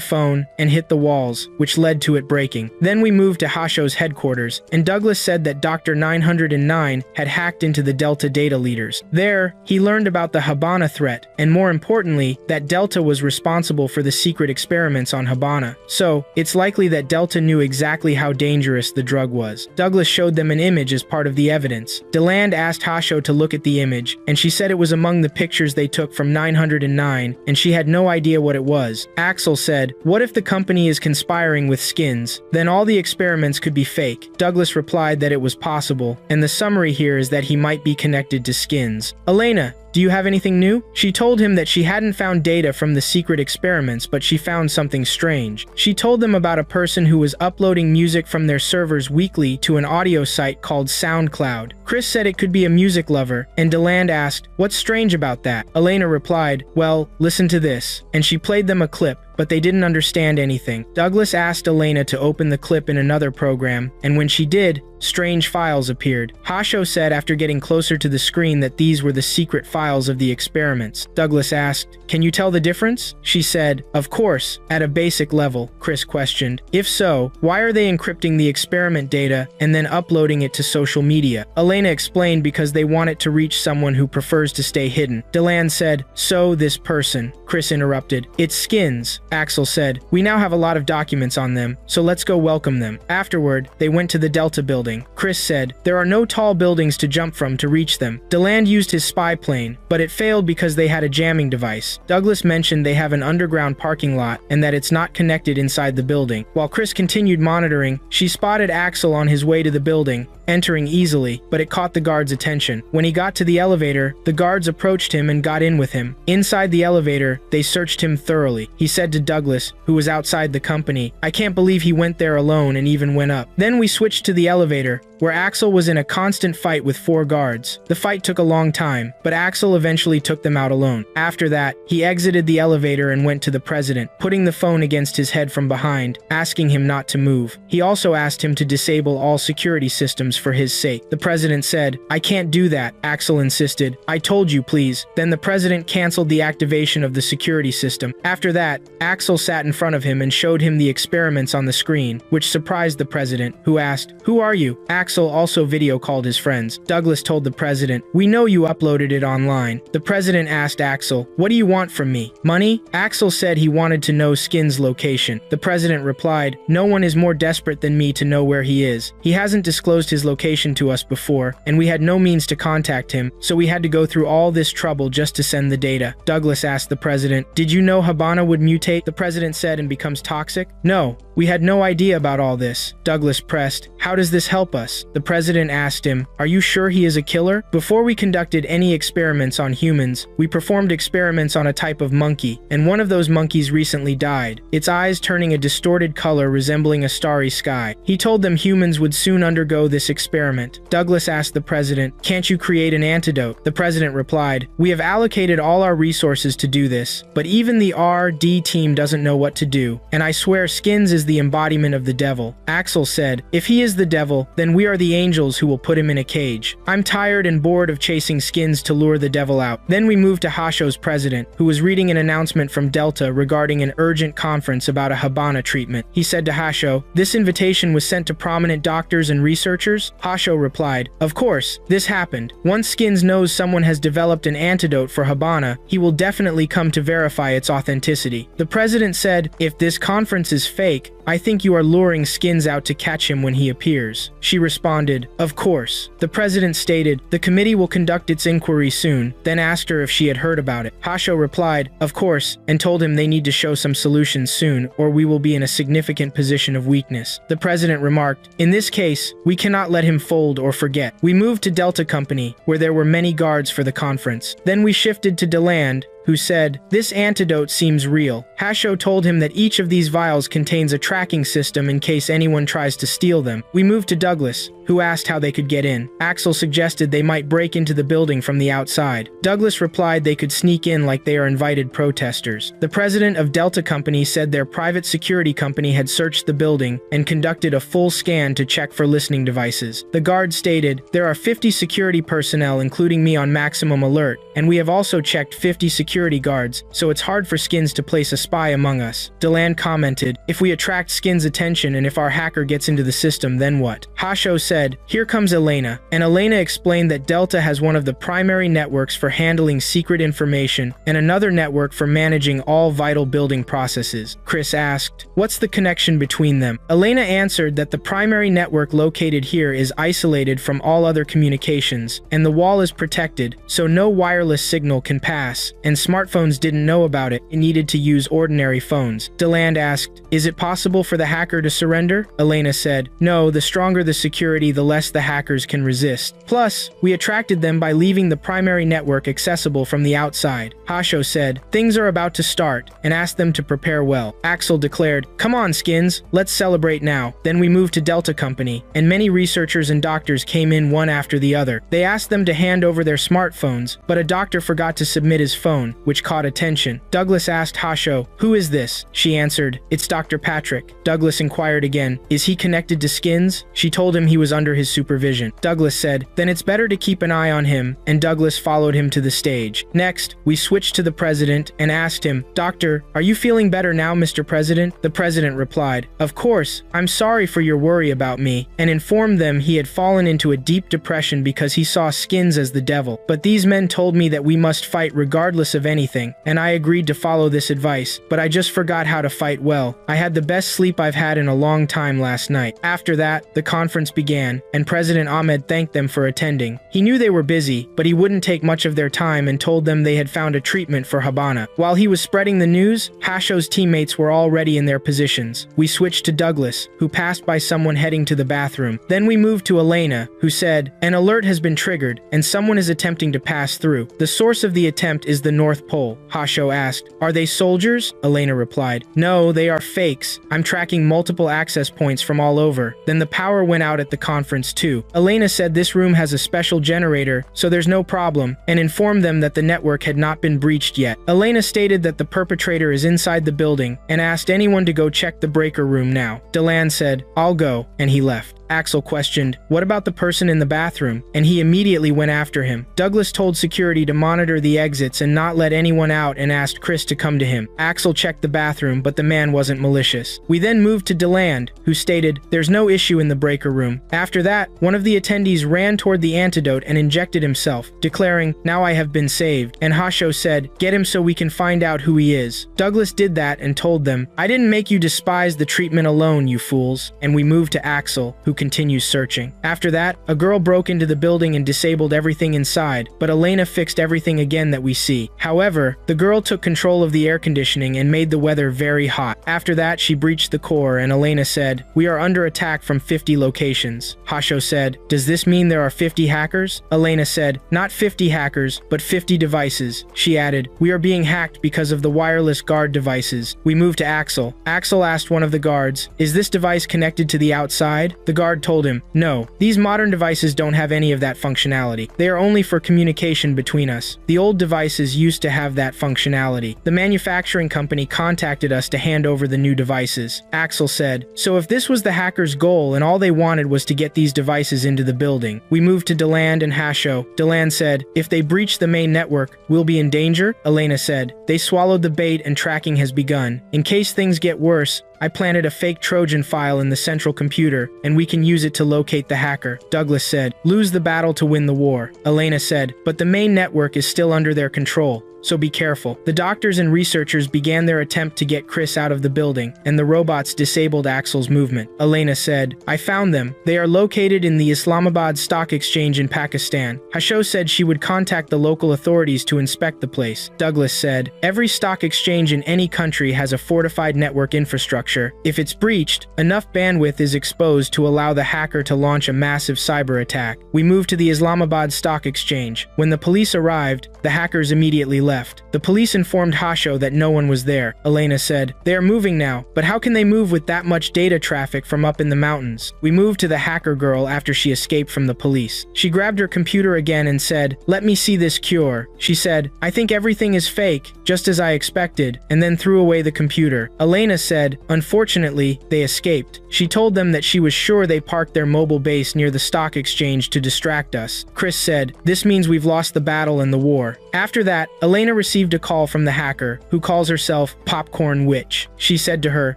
phone, and hit the walls, which led to it breaking. Then we moved to Hasho's headquarters, and Douglas said that Dr. 909 had hacked into the Delta data leaders. There, he learned about the Habana threat, and more importantly, that Delta was responsible for the secret experiments on Habana. So, it's likely that Delta knew exactly how dangerous the drug was. Douglas showed them an image as part of the evidence. DeLand asked Hasho to look at the image, and she said it was among the pictures they took from 909, and she had no idea what it was. Axel said, "What if the company is conspiring with Skins? Then all the experiments could be fake." Douglas replied that it was possible, and the summary here is that he might be connected to Skins. Elena, do you have anything new? She told him that she hadn't found data from the secret experiments, but she found something strange. She told them about a person who was uploading music from their servers weekly to an audio site called SoundCloud. Chris said it could be a music lover, and DeLand asked, "What's strange about that?" Elena replied, "Well, listen to this." And she played them a clip, but they didn't understand anything. Douglas asked Elena to open the clip in another program, and when she did, strange files appeared. Hasho said after getting closer to the screen that these were the secret files of the experiments. Douglas asked, "Can you tell the difference?" She said, "Of course, at a basic level." Chris questioned, "If so, why are they encrypting the experiment data and then uploading it to social media?" Elena explained because they want it to reach someone who prefers to stay hidden. DeLand said, "So this person." Chris interrupted, "It's Skins." Axel said, "We now have a lot of documents on them, so let's go welcome them." Afterward, they went to the Delta building. Chris said, "There are no tall buildings to jump from to reach them." DeLand used his spy plane, but it failed because they had a jamming device. Douglas mentioned they have an underground parking lot and that it's not connected inside the building. While Chris continued monitoring, she spotted Axel on his way to the building, entering easily, but it caught the guard's attention. When he got to the elevator, the guards approached him and got in with him. Inside the elevator, they searched him thoroughly. He said to Douglas, who was outside the company, "I can't believe he went there alone and even went up." Then we switched to the elevator, where Axel was in a constant fight with 4 guards. The fight took a long time, but Axel eventually took them out alone. After that, he exited the elevator and went to the president, putting the phone against his head from behind, asking him not to move. He also asked him to disable all security systems for his sake. The president said, "I can't do that," Axel insisted. "I told you, please." Then the president canceled the activation of the security system. After that, Axel sat in front of him and showed him the experiments on the screen, which surprised the president, who asked, "Who are you?" Axel also video called his friends. Douglas told the president, "We know you uploaded it online." The president asked Axel, "What do you want from me? Money?" Axel said he wanted to know Skin's location. The president replied, "No one is more desperate than me to know where he is. He hasn't disclosed his location to us before, and we had no means to contact him, so we had to go through all this trouble just to send the data." Douglas asked the president, "Did you know Habana would mutate?" The president said, "And becomes toxic?" "No, We had no idea about all this. Douglas pressed, how does this help us? The president asked him, are you sure he is a killer? Before we conducted any experiments on humans, we performed experiments on a type of monkey, and one of those monkeys recently died, its eyes turning a distorted color resembling a starry sky. He told them humans would soon undergo this experiment. Douglas asked the president, can't you create an antidote? The president replied, we have allocated all our resources to do this, but even the R&D team doesn't know what to do, and I swear Skins is the embodiment of the devil. Axel said, if he is the devil, then we are the angels who will put him in a cage. I'm tired and bored of chasing Skins to lure the devil out. Then we moved to Hasho's president, who was reading an announcement from Delta regarding an urgent conference about a Habana treatment. He said to Hasho, this invitation was sent to prominent doctors and researchers? Hasho replied, of course, this happened. Once Skins knows someone has developed an antidote for Habana, he will definitely come to verify its authenticity. The president said, if this conference is fake, I think you are luring Skins out to catch him when he appears. She responded, of course. The president stated, the committee will conduct its inquiry soon, then asked her if she had heard about it. Hasho replied, of course, and told him they need to show some solutions soon, or we will be in a significant position of weakness. The president remarked, in this case, we cannot let him fold or forget. We moved to Delta Company, where there were many guards for the conference. Then we shifted to Deland, who said, this antidote seems real. Hasho told him that each of these vials contains a tracking system in case anyone tries to steal them. We moved to Douglas, who asked how they could get in. Axel suggested they might break into the building from the outside. Douglas replied they could sneak in like they are invited protesters. The president of Delta Company said their private security company had searched the building and conducted a full scan to check for listening devices. The guard stated, there are 50 security personnel including me on maximum alert, and we have also checked 50 security guards, so it's hard for Skins to place a spy among us. Deland commented, if we attract Skins' attention and if our hacker gets into the system, then what? Hasho said, here comes Elena, and Elena explained that Delta has one of the primary networks for handling secret information and another network for managing all vital building processes. Chris asked, what's the connection between them? Elena answered that the primary network located here is isolated from all other communications, and the wall is protected, so no wireless signal can pass, and smartphones didn't know about it and needed to use ordinary phones. Deland asked, is it possible for the hacker to surrender? Elena said, no, the stronger the security, the less the hackers can resist. Plus, we attracted them by leaving the primary network accessible from the outside. Hasho said, things are about to start, and asked them to prepare well. Axel declared, come on, Skins, let's celebrate now. Then we moved to Delta Company, and many researchers and doctors came in one after the other. They asked them to hand over their smartphones, but a doctor forgot to submit his phone, which caught attention. Douglas asked Hasho, who is this? She answered, it's Dr. Patrick. Douglas inquired again, is he connected to Skins? She told him he was under his supervision. Douglas said, then it's better to keep an eye on him, and Douglas followed him to the stage. Next, we switched to the president and asked him, Doctor, are you feeling better now, Mr. President? The president replied, of course, I'm sorry for your worry about me, and informed them he had fallen into a deep depression because he saw Skins as the devil. But these men told me that we must fight regardless of anything, and I agreed to follow this advice, but I just forgot how to fight well. I had the best sleep I've had in a long time last night. After that, the conference began, and President Ahmed thanked them for attending. He knew they were busy, but he wouldn't take much of their time and told them they had found a treatment for Habana. While he was spreading the news, Hasho's teammates were already in their positions. We switched to Douglas, who passed by someone heading to the bathroom. Then we moved to Elena, who said, an alert has been triggered, and someone is attempting to pass through. The source of the attempt is the North Pole. Hasho asked, are they soldiers? Elena replied, no, they are fakes. I'm tracking multiple access points from all over. Then the power went out at the conference too. Elena said this room has a special generator, so there's no problem, and informed them that the network had not been breached yet. Elena stated that the perpetrator is inside the building, and asked anyone to go check the breaker room now. Deland said, I'll go, and he left. Axel questioned, what about the person in the bathroom? And he immediately went after him. Douglas told security to monitor the exits and not let anyone out and asked Chris to come to him. Axel checked the bathroom, but the man wasn't malicious. We then moved to Deland, who stated, there's no issue in the breaker room. After that, one of the attendees ran toward the antidote and injected himself, declaring, "Now I have been saved," and Hasho said, "Get him so we can find out who he is." Douglas did that and told them, "I didn't make you despise the treatment alone, you fools," and we moved to Axel, who continues searching. After that, a girl broke into the building and disabled everything inside, but Elena fixed everything again that we see. However, the girl took control of the air conditioning and made the weather very hot. After that, she breached the core and Elena said, "We are under attack from 50 locations." Hasho said, "Does this mean there are 50 hackers?" Elena said, "Not 50 hackers, but 50 devices." She added, "We are being hacked because of the wireless guard devices." We moved to Axel. Axel asked one of the guards, "Is this device connected to the outside?" The guard told him, "No, these modern devices don't have any of that functionality. They are only for communication between us. The old devices used to have that functionality. The manufacturing company contacted us to hand over the new devices." Axel said, "So if this was the hackers' goal and all they wanted was to get these devices into the building." We moved to Deland and Hasho. Deland said, "If they breach the main network, we'll be in danger?" Elena said, "They swallowed the bait and tracking has begun. In case things get worse, I planted a fake Trojan file in the central computer, and we can use it to locate the hacker." Douglas said, "Lose the battle to win the war." Elena said, "But the main network is still under their control, so be careful." The doctors and researchers began their attempt to get Chris out of the building, and the robots disabled Axel's movement. Elena said, "I found them. They are located in the Islamabad Stock Exchange in Pakistan." Hasho said she would contact the local authorities to inspect the place. Douglas said, "Every stock exchange in any country has a fortified network infrastructure. If it's breached, enough bandwidth is exposed to allow the hacker to launch a massive cyber attack." We moved to the Islamabad Stock Exchange. When the police arrived, the hackers immediately left. The police informed Hasho that no one was there. Elena said, "They are moving now, but how can they move with that much data traffic from up in the mountains?" We moved to the hacker girl after she escaped from the police. She grabbed her computer again and said, "Let me see this cure." She said, "I think everything is fake, just as I expected," and then threw away the computer. Elena said, "Unfortunately, they escaped." She told them that she was sure they parked their mobile base near the stock exchange to distract us. Chris said, "This means we've lost the battle and the war." After that, Elena received a call from the hacker, who calls herself Popcorn Witch. She said to her,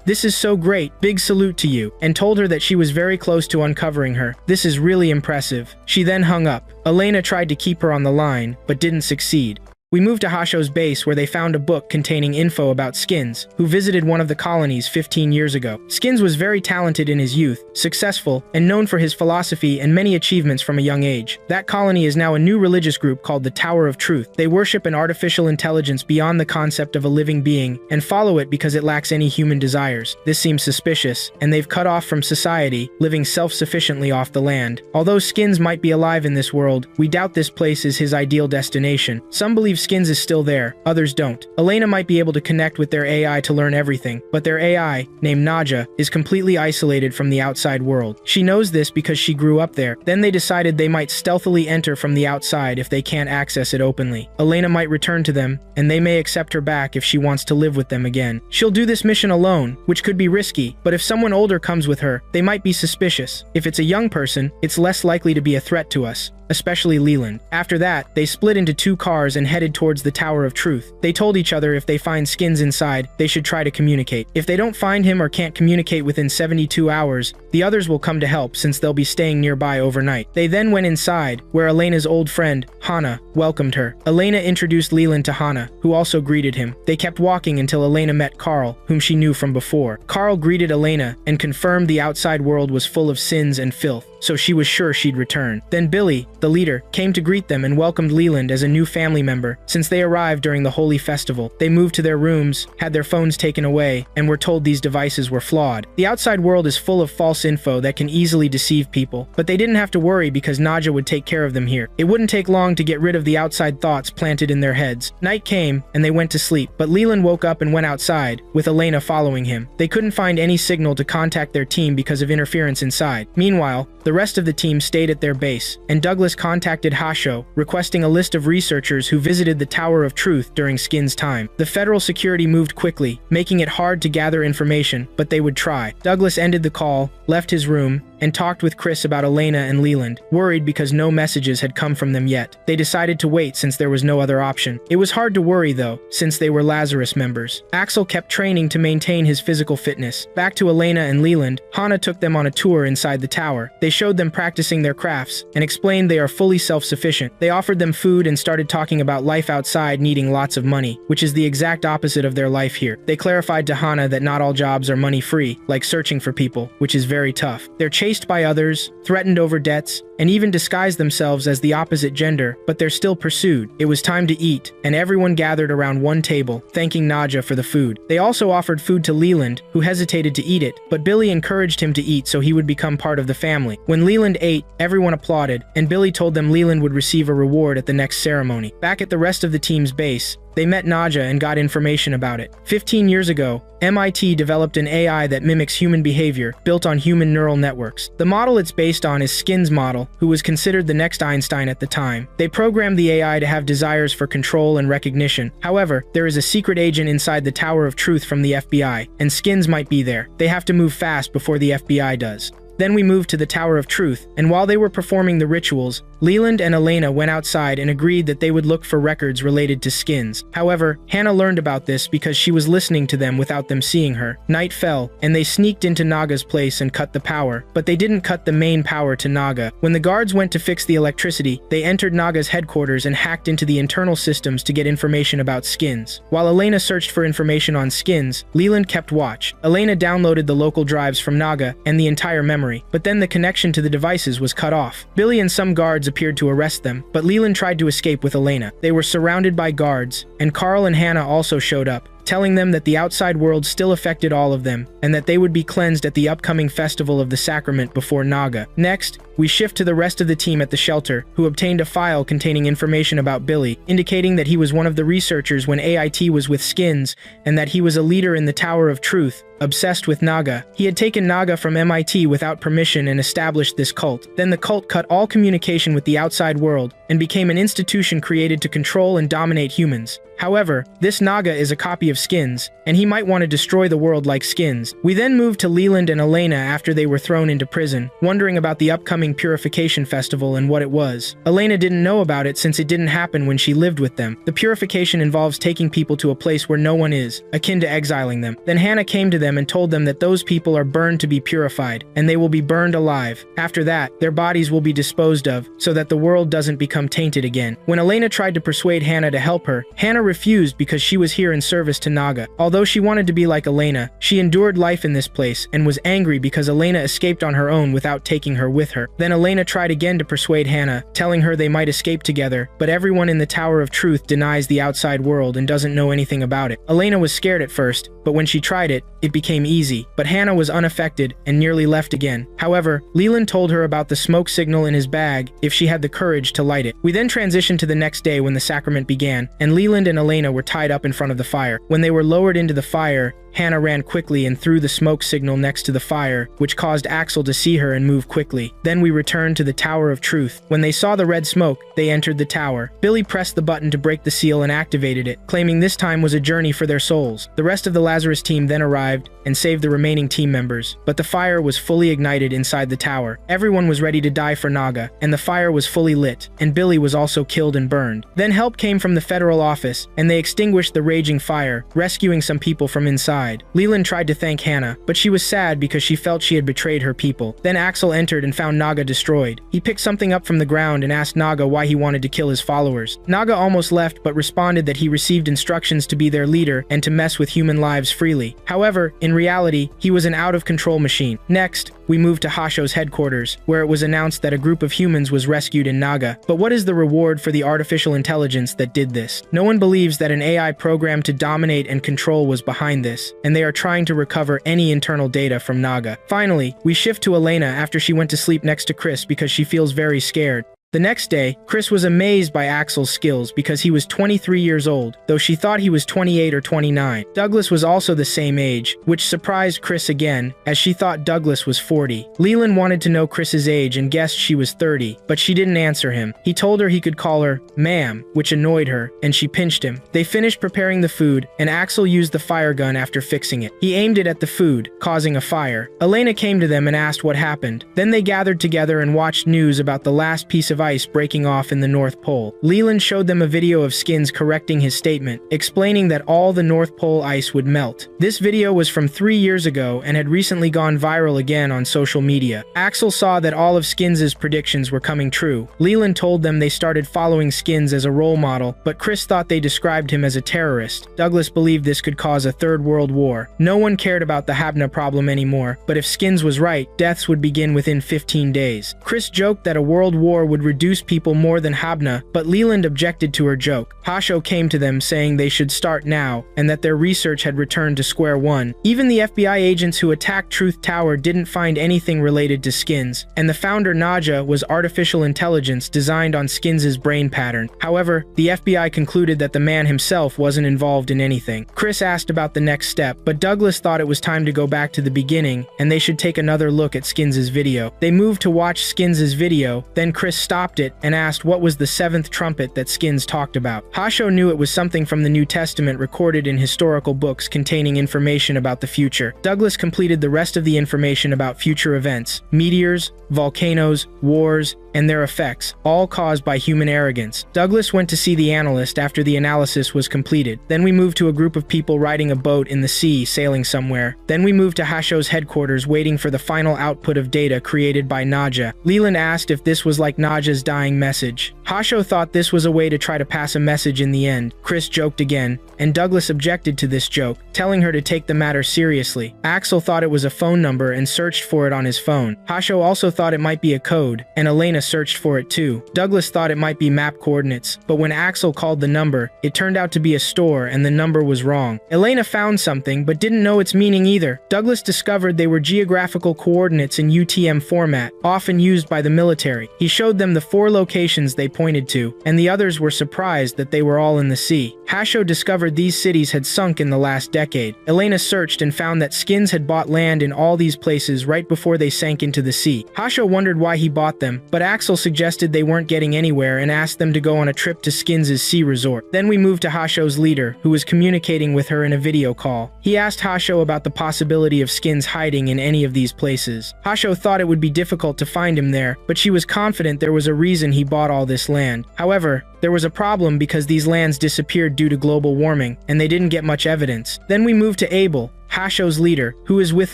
"This is so great, big salute to you," and told her that she was very close to uncovering her. "This is really impressive." She then hung up. Elena tried to keep her on the line, but didn't succeed. We moved to Hasho's base where they found a book containing info about Skins, who visited one of the colonies 15 years ago. Skins was very talented in his youth, successful, and known for his philosophy and many achievements from a young age. That colony is now a new religious group called the Tower of Truth. They worship an artificial intelligence beyond the concept of a living being, and follow it because it lacks any human desires. This seems suspicious, and they've cut off from society, living self-sufficiently off the land. Although Skins might be alive in this world, we doubt this place is his ideal destination. Some believe Skins is still there, others don't. Elena might be able to connect with their AI to learn everything, but their AI, named Naja, is completely isolated from the outside world. She knows this because she grew up there. Then they decided they might stealthily enter from the outside if they can't access it openly. Elena might return to them, and they may accept her back if she wants to live with them again. She'll do this mission alone, which could be risky, but if someone older comes with her, they might be suspicious. If it's a young person, it's less likely to be a threat to us, especially Leland. After that, they split into two cars and headed towards the Tower of Truth. They told each other if they find Skins inside, they should try to communicate. If they don't find him or can't communicate within 72 hours, the others will come to help since they'll be staying nearby overnight. They then went inside, where Elena's old friend, Hana, welcomed her. Elena introduced Leland to Hana, who also greeted him. They kept walking until Elena met Carl, whom she knew from before. Carl greeted Elena and confirmed the outside world was full of sins and filth, so she was sure she'd return. Then Billy, the leader, came to greet them and welcomed Leland as a new family member since they arrived during the Holy Festival. They moved to their rooms, had their phones taken away, and were told these devices were flawed. The outside world is full of false info that can easily deceive people, but they didn't have to worry because Naja would take care of them here. It wouldn't take long to get rid of the outside thoughts planted in their heads. Night came, and they went to sleep, but Leland woke up and went outside, with Elena following him. They couldn't find any signal to contact their team because of interference inside. Meanwhile, the rest of the team stayed at their base, and Douglas contacted Hasho, requesting a list of researchers who visited the Tower of Truth during Skins' time. The federal security moved quickly, making it hard to gather information, but they would try. Douglas ended the call, left his room, and talked with Chris about Elena and Leland, worried because no messages had come from them yet. They decided to wait since there was no other option. It was hard to worry though, since they were Lazarus members. Axel kept training to maintain his physical fitness. Back to Elena and Leland, Hana took them on a tour inside the tower. They showed them practicing their crafts and explained they are fully self-sufficient. They offered them food and started talking about life outside needing lots of money, which is the exact opposite of their life here. They clarified to Hana that not all jobs are money-free, like searching for people, which is very tough. They're chased by others, threatened over debts, and even disguise themselves as the opposite gender, but they're still pursued. It was time to eat, and everyone gathered around one table, thanking Naja for the food. They also offered food to Leland, who hesitated to eat it, but Billy encouraged him to eat so he would become part of the family. When Leland ate, everyone applauded, and Billy told them Leland would receive a reward at the next ceremony. Back at the rest of the team's base, they met Naja and got information about it. 15 years ago, MIT developed an AI that mimics human behavior, built on human neural networks. The model it's based on is Skin's model, who was considered the next Einstein at the time. They programmed the AI to have desires for control and recognition. However, there is a secret agent inside the Tower of Truth from the FBI, and Skins might be there. They have to move fast before the FBI does. Then we moved to the Tower of Truth, and while they were performing the rituals, Leland and Elena went outside and agreed that they would look for records related to Skins. However, Hannah learned about this because she was listening to them without them seeing her. Night fell, and they sneaked into Naga's place and cut the power, but they didn't cut the main power to Naga. When the guards went to fix the electricity, they entered Naga's headquarters and hacked into the internal systems to get information about Skins. While Elena searched for information on Skins, Leland kept watch. Elena downloaded the local drives from Naga and the entire memory, but then the connection to the devices was cut off. Billy and some guards appeared to arrest them, but Leland tried to escape with Elena. They were surrounded by guards, and Carl and Hannah also showed up, telling them that the outside world still affected all of them, and that they would be cleansed at the upcoming festival of the sacrament before Naga. Next, we shift to the rest of the team at the shelter, who obtained a file containing information about Billy, indicating that he was one of the researchers when AIT was with Skins, and that he was a leader in the Tower of Truth, obsessed with Naga. He had taken Naga from MIT without permission and established this cult. Then the cult cut all communication with the outside world, and became an institution created to control and dominate humans. However, this Naga is a copy of Skins, and he might want to destroy the world like Skins. We then moved to Leland and Elena after they were thrown into prison, wondering about the upcoming Purification Festival and what it was. Elena didn't know about it since it didn't happen when she lived with them. The purification involves taking people to a place where no one is, akin to exiling them. Then Hannah came to them and told them that those people are burned to be purified, and they will be burned alive. After that, their bodies will be disposed of, so that the world doesn't become tainted again. When Elena tried to persuade Hannah to help her, Hannah refused because she was here in service to Naga. Although she wanted to be like Elena, she endured life in this place and was angry because Elena escaped on her own without taking her with her. Then Elena tried again to persuade Hannah, telling her they might escape together, but everyone in the Tower of Truth denies the outside world and doesn't know anything about it. Elena was scared at first, but when she tried it, it became easy. But Hannah was unaffected and nearly left again. However, Leland told her about the smoke signal in his bag if she had the courage to light it. We then transitioned to the next day when the sacrament began, and Leland and Elena were tied up in front of the fire. When they were lowered into the fire, Hannah ran quickly and threw the smoke signal next to the fire, which caused Axel to see her and move quickly. Then we returned to the Tower of Truth. When they saw the red smoke, they entered the tower. Billy pressed the button to break the seal and activated it, claiming this time was a journey for their souls. The rest of the Lazarus team then arrived and saved the remaining team members, but the fire was fully ignited inside the tower. Everyone was ready to die for Naga, and the fire was fully lit, and Billy was also killed and burned. Then help came from the federal office, and they extinguished the raging fire, rescuing some people from inside. Leland tried to thank Hannah, but she was sad because she felt she had betrayed her people. Then Axel entered and found Naga destroyed. He picked something up from the ground and asked Naga why he wanted to kill his followers. Naga almost left but responded that he received instructions to be their leader and to mess with human lives freely. However, in reality, he was an out-of-control machine. Next, we moved to Hasho's headquarters, where it was announced that a group of humans was rescued in Naga. But what is the reward for the artificial intelligence that did this? No one believes that an AI programmed to dominate and control was behind this, and they are trying to recover any internal data from Naga. Finally, we shift to Elena after she went to sleep next to Chris because she feels very scared. The next day, Chris was amazed by Axel's skills because he was 23 years old, though she thought he was 28 or 29. Douglas was also the same age, which surprised Chris again, as she thought Douglas was 40. Leland wanted to know Chris's age and guessed she was 30, but she didn't answer him. He told her he could call her ma'am, which annoyed her, and she pinched him. They finished preparing the food, and Axel used the fire gun after fixing it. He aimed it at the food, causing a fire. Elena came to them and asked what happened. Then they gathered together and watched news about the last piece of ice breaking off in the North Pole. Leland showed them a video of Skins correcting his statement, explaining that all the North Pole ice would melt. This video was from 3 years ago and had recently gone viral again on social media. Axel saw that all of Skins' predictions were coming true. Leland told them they started following Skins as a role model, but Chris thought they described him as a terrorist. Douglas believed this could cause a third world war. No one cared about the Habna problem anymore, but if Skins was right, deaths would begin within 15 days. Chris joked that a world war would reduce people more than Habna, but Leland objected to her joke. Hasho came to them saying they should start now, and that their research had returned to square one. Even the FBI agents who attacked Truth Tower didn't find anything related to Skins, and the founder Naja was artificial intelligence designed on Skins' brain pattern. However, the FBI concluded that the man himself wasn't involved in anything. Chris asked about the next step, but Douglas thought it was time to go back to the beginning, and they should take another look at Skins' video. They moved to watch Skins' video, then Chris stopped it and asked what was the seventh trumpet that Skins talked about. Hasho knew it was something from the New Testament recorded in historical books containing information about the future. Douglas completed the rest of the information about future events, meteors, volcanoes, wars, and their effects, all caused by human arrogance. Douglas went to see the analyst after the analysis was completed. Then we moved to a group of people riding a boat in the sea, sailing somewhere. Then we moved to Hasho's headquarters waiting for the final output of data created by Naja. Leland asked if this was like Naja's dying message. Hasho thought this was a way to try to pass a message in the end. Chris joked again, and Douglas objected to this joke, telling her to take the matter seriously. Axel thought it was a phone number and searched for it on his phone. Hasho also thought it might be a code, and Elena searched for it too. Douglas thought it might be map coordinates, but when Axel called the number, it turned out to be a store and the number was wrong. Elena found something, but didn't know its meaning either. Douglas discovered they were geographical coordinates in UTM format, often used by the military. He showed them the 4 locations they pointed to, and the others were surprised that they were all in the sea. Hasho discovered these cities had sunk in the last decade. Elena searched and found that Skins had bought land in all these places right before they sank into the sea. Hasho wondered why he bought them, but Axel suggested they weren't getting anywhere and asked them to go on a trip to Skins' sea resort. Then we moved to Hasho's leader, who was communicating with her in a video call. He asked Hasho about the possibility of Skins hiding in any of these places. Hasho thought it would be difficult to find him there, but she was confident there was a reason he bought all this land. However, there was a problem because these lands disappeared due to global warming, and they didn't get much evidence. Then we moved to Abel, Hasho's leader, who is with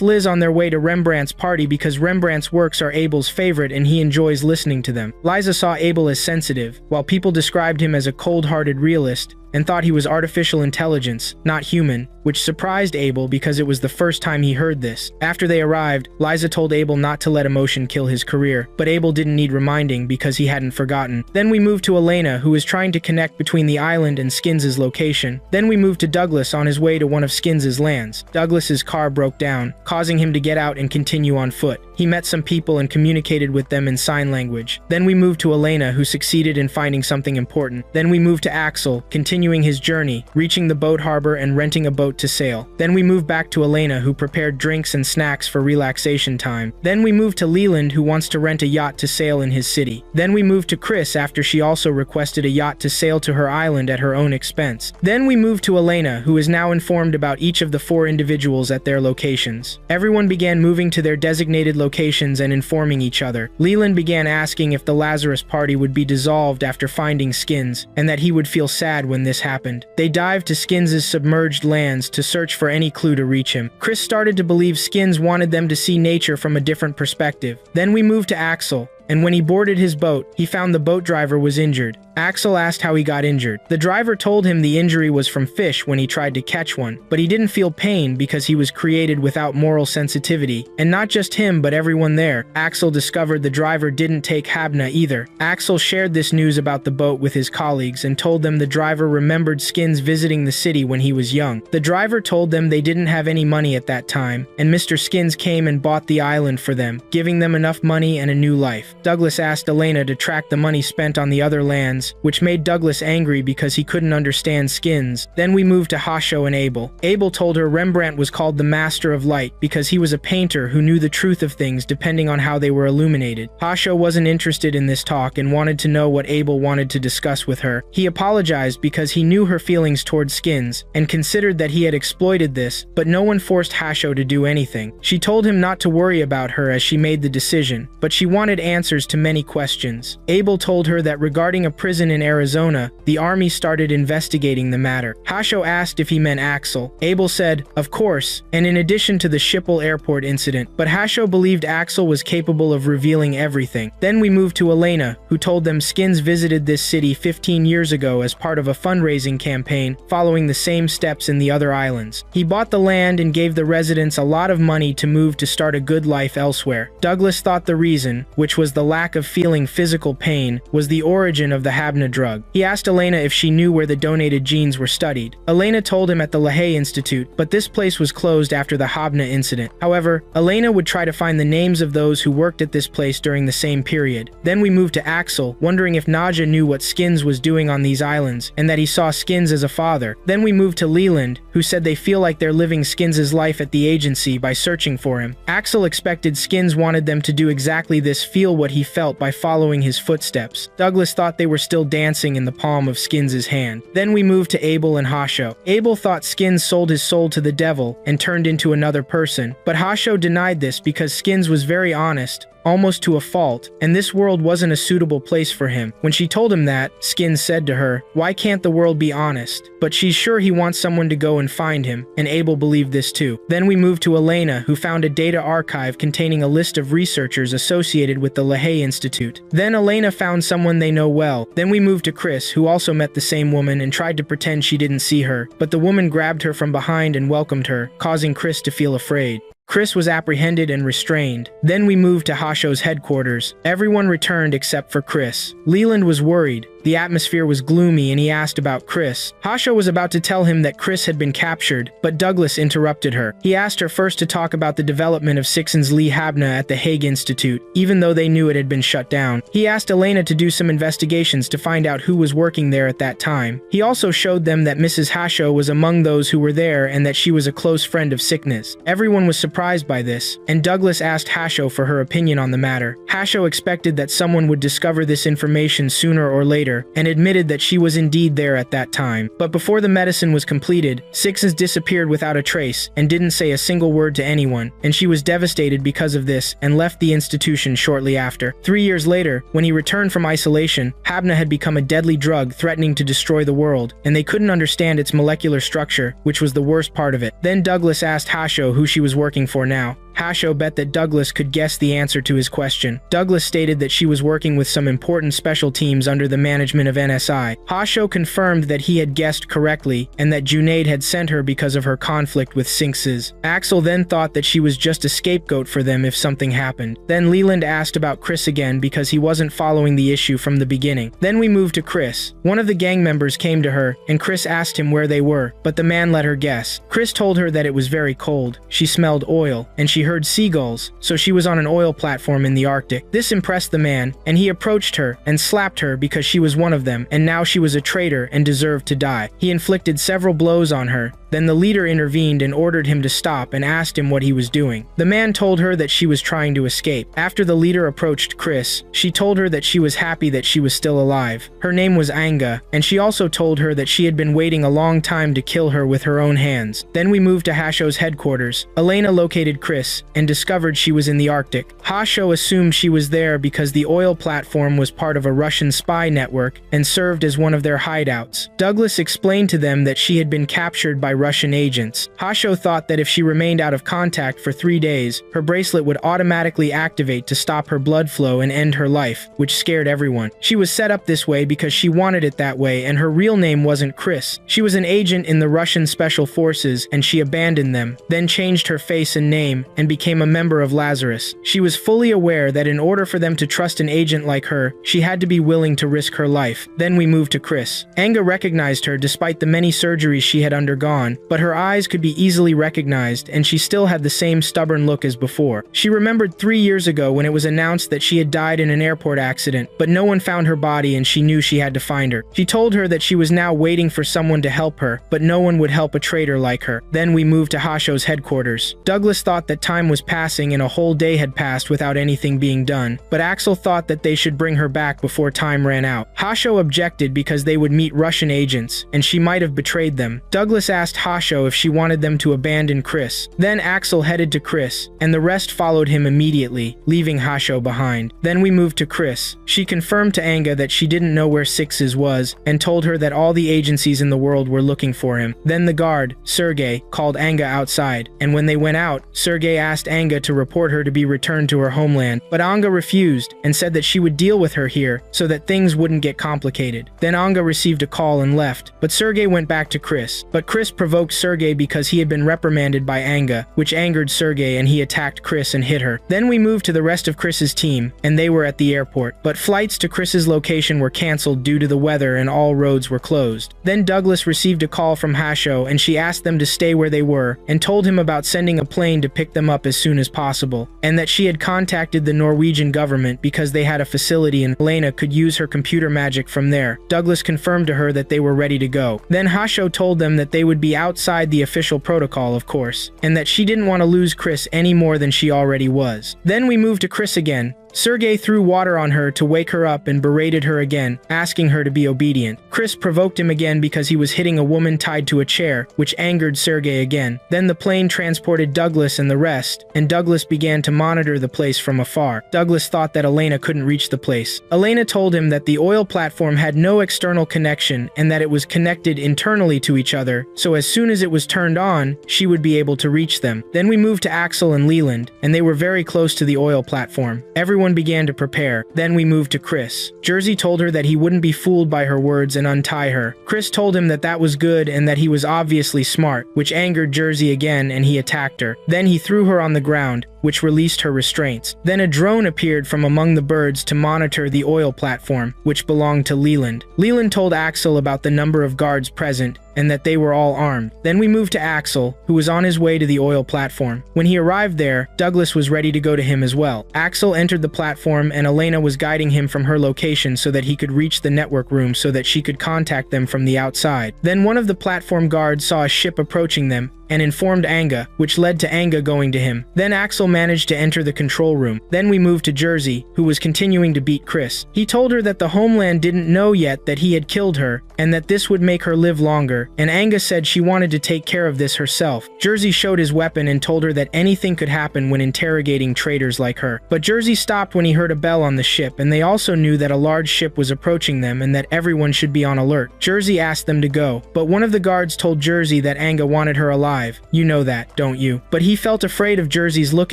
Liz on their way to Rembrandt's party because Rembrandt's works are Abel's favorite and he enjoys listening to them. Liza saw Abel as sensitive, while people described him as a cold-hearted realist, and thought he was artificial intelligence, not human, which surprised Abel because it was the first time he heard this. After they arrived, Liza told Abel not to let emotion kill his career, but Abel didn't need reminding because he hadn't forgotten. Then we moved to Elena, who was trying to connect between the island and Skins' location. Then we moved to Douglas on his way to one of Skins' lands. Douglas's car broke down, causing him to get out and continue on foot. He met some people and communicated with them in sign language. Then we moved to Elena, who succeeded in finding something important. Then we moved to Axel, continuing his journey, reaching the boat harbor and renting a boat to sail. Then we moved back to Elena, who prepared drinks and snacks for relaxation time. Then we moved to Leland, who wants to rent a yacht to sail in his city. Then we moved to Chris after she also requested a yacht to sail to her island at her own expense. Then we moved to Elena, who is now informed about each of the 4 individuals at their locations. Everyone began moving to their designated locations and informing each other. Leland began asking if the Lazarus party would be dissolved after finding Skins, and that he would feel sad when this happened. They dived to Skins' submerged lands to search for any clue to reach him. Chris started to believe Skins wanted them to see nature from a different perspective. Then we moved to Axel, and when he boarded his boat, he found the boat driver was injured. Axel asked how he got injured. The driver told him the injury was from fish when he tried to catch one, but he didn't feel pain because he was created without moral sensitivity. And not just him, but everyone there. Axel discovered the driver didn't take Habna either. Axel shared this news about the boat with his colleagues and told them the driver remembered Skins visiting the city when he was young. The driver told them they didn't have any money at that time, and Mr. Skins came and bought the island for them, giving them enough money and a new life. Douglas asked Elena to track the money spent on the other lands, which made Douglas angry because he couldn't understand Skins. Then we moved to Hasho and Abel. Abel told her Rembrandt was called the Master of Light because he was a painter who knew the truth of things depending on how they were illuminated. Hasho wasn't interested in this talk and wanted to know what Abel wanted to discuss with her. He apologized because he knew her feelings towards Skins and considered that he had exploited this, but no one forced Hasho to do anything. She told him not to worry about her as she made the decision, but she wanted answers to many questions. Abel told her that regarding a prison in Arizona, the army started investigating the matter. Hasho asked if he meant Axel. Abel said, of course, and in addition to the Schiphol airport incident, but Hasho believed Axel was capable of revealing everything. Then we moved to Elena, who told them Skins visited this city 15 years ago as part of a fundraising campaign following the same steps in the other islands. He bought the land and gave the residents a lot of money to move to start a good life elsewhere. Douglas thought the reason, which was the lack of feeling physical pain, was the origin of the Habna drug. He asked Elena if she knew where the donated genes were studied. Elena told him at the LaHaye Institute, but this place was closed after the Habna incident. However, Elena would try to find the names of those who worked at this place during the same period. Then we moved to Axel, wondering if Naja knew what Skins was doing on these islands, and that he saw Skins as a father. Then we moved to Leland, who said they feel like they're living Skins' life at the agency by searching for him. Axel expected Skins wanted them to do exactly this, feel what he felt by following his footsteps. Douglas thought they were still dancing in the palm of Skins' hand. Then we moved to Abel and Hasho. Abel thought Skins sold his soul to the devil and turned into another person, but Hasho denied this because Skins was very honest, almost to a fault, and this world wasn't a suitable place for him. When she told him that, Skins said to her, why can't the world be honest? But she's sure he wants someone to go and find him, and Abel believed this too. Then we moved to Elena, who found a data archive containing a list of researchers associated with the LaHaye Institute. Then Elena found someone they know well. Then we moved to Chris, who also met the same woman and tried to pretend she didn't see her, but the woman grabbed her from behind and welcomed her, causing Chris to feel afraid. Chris was apprehended and restrained. Then we moved to Hasho's headquarters. Everyone returned except for Chris. Leland was worried. The atmosphere was gloomy and he asked about Chris. Hasho was about to tell him that Chris had been captured, but Douglas interrupted her. He asked her first to talk about the development of Sixen's Lee Habna at the Hague Institute, even though they knew it had been shut down. He asked Elena to do some investigations to find out who was working there at that time. He also showed them that Mrs. Hasho was among those who were there and that she was a close friend of Sickness. Everyone was surprised by this, and Douglas asked Hasho for her opinion on the matter. Hasho expected that someone would discover this information sooner or later, and admitted that she was indeed there at that time. But before the medicine was completed, Sixes disappeared without a trace and didn't say a single word to anyone, and she was devastated because of this and left the institution shortly after. 3 years later, when he returned from isolation, Habna had become a deadly drug threatening to destroy the world, and they couldn't understand its molecular structure, which was the worst part of it. Then Douglas asked Hasho who she was working for now. Hasho bet that Douglas could guess the answer to his question. Douglas stated that she was working with some important special teams under the management of NSI. Hasho confirmed that he had guessed correctly and that Junaid had sent her because of her conflict with Sinxes. Axel then thought that she was just a scapegoat for them if something happened. Then Leland asked about Chris again because he wasn't following the issue from the beginning. Then we moved to Chris. One of the gang members came to her and Chris asked him where they were, but the man let her guess. Chris told her that it was very cold. She smelled oil, and she heard seagulls, so she was on an oil platform in the Arctic. This impressed the man, and he approached her and slapped her because she was one of them, and now she was a traitor and deserved to die. He inflicted several blows on her. Then the leader intervened and ordered him to stop and asked him what he was doing. The man told her that she was trying to escape. After the leader approached Chris, she told her that she was happy that she was still alive. Her name was Anga, and she also told her that she had been waiting a long time to kill her with her own hands. Then we moved to Hasho's headquarters. Elena located Chris and discovered she was in the Arctic. Hasho assumed she was there because the oil platform was part of a Russian spy network and served as one of their hideouts. Douglas explained to them that she had been captured by Russian agents. Hasho thought that if she remained out of contact for 3 days, her bracelet would automatically activate to stop her blood flow and end her life, which scared everyone. She was set up this way because she wanted it that way, and her real name wasn't Chris. She was an agent in the Russian Special Forces, and she abandoned them, then changed her face and name, and became a member of Lazarus. She was fully aware that in order for them to trust an agent like her, she had to be willing to risk her life. Then we moved to Chris. Anga recognized her despite the many surgeries she had undergone, gone, but her eyes could be easily recognized and she still had the same stubborn look as before. She remembered 3 years ago when it was announced that she had died in an airport accident, but no one found her body and she knew she had to find her. She told her that she was now waiting for someone to help her, but no one would help a traitor like her. Then we moved to Hasho's headquarters. Douglas thought that time was passing and a whole day had passed without anything being done, but Axel thought that they should bring her back before time ran out. Hasho objected because they would meet Russian agents, and she might have betrayed them. Douglas asked Hasho if she wanted them to abandon Chris. Then Axel headed to Chris, and the rest followed him immediately, leaving Hasho behind. Then we moved to Chris. She confirmed to Anga that she didn't know where Sixes was, and told her that all the agencies in the world were looking for him. Then the guard, Sergei, called Anga outside, and when they went out, Sergei asked Anga to report her to be returned to her homeland, but Anga refused and said that she would deal with her here so that things wouldn't get complicated. Then Anga received a call and left, but Sergei went back to Chris. But Chris provoked Sergei because he had been reprimanded by Anga, which angered Sergei and he attacked Chris and hit her. Then we moved to the rest of Chris's team, and they were at the airport, but flights to Chris's location were cancelled due to the weather and all roads were closed. Then Douglas received a call from Hasho and she asked them to stay where they were and told him about sending a plane to pick them up as soon as possible, and that she had contacted the Norwegian government because they had a facility and Elena could use her computer magic from there. Douglas confirmed to her that they were ready to go. Then Hasho told them that they would be outside the official protocol, of course, and that she didn't want to lose Chris any more than she already was. Then we moved to Chris again. Sergei threw water on her to wake her up and berated her again, asking her to be obedient. Chris provoked him again because he was hitting a woman tied to a chair, which angered Sergei again. Then the plane transported Douglas and the rest, and Douglas began to monitor the place from afar. Douglas thought that Elena couldn't reach the place. Elena told him that the oil platform had no external connection and that it was connected internally to each other, so as soon as it was turned on, she would be able to reach them. Then we moved to Axel and Leland, and they were very close to the oil platform. Everyone began to prepare. Then we moved to Chris. Jersey told her that he wouldn't be fooled by her words and untie her. Chris told him that that was good and that he was obviously smart, which angered Jersey again and he attacked her. Then he threw her on the ground, which released her restraints. Then a drone appeared from among the birds to monitor the oil platform, which belonged to Leland. Leland told Axel about the number of guards present and that they were all armed. Then we moved to Axel, who was on his way to the oil platform. When he arrived there, Douglas was ready to go to him as well. Axel entered the platform and Elena was guiding him from her location so that he could reach the network room so that she could contact them from the outside. Then one of the platform guards saw a ship approaching them and informed Anga, which led to Anga going to him. Then Axel managed to enter the control room. Then we moved to Jersey, who was continuing to beat Chris. He told her that the homeland didn't know yet that he had killed her, and that this would make her live longer, and Anga said she wanted to take care of this herself. Jersey showed his weapon and told her that anything could happen when interrogating traitors like her. But Jersey stopped when he heard a bell on the ship, and they also knew that a large ship was approaching them and that everyone should be on alert. Jersey asked them to go, but one of the guards told Jersey that Anga wanted her alive. You know that, don't you? But he felt afraid of Jersey's look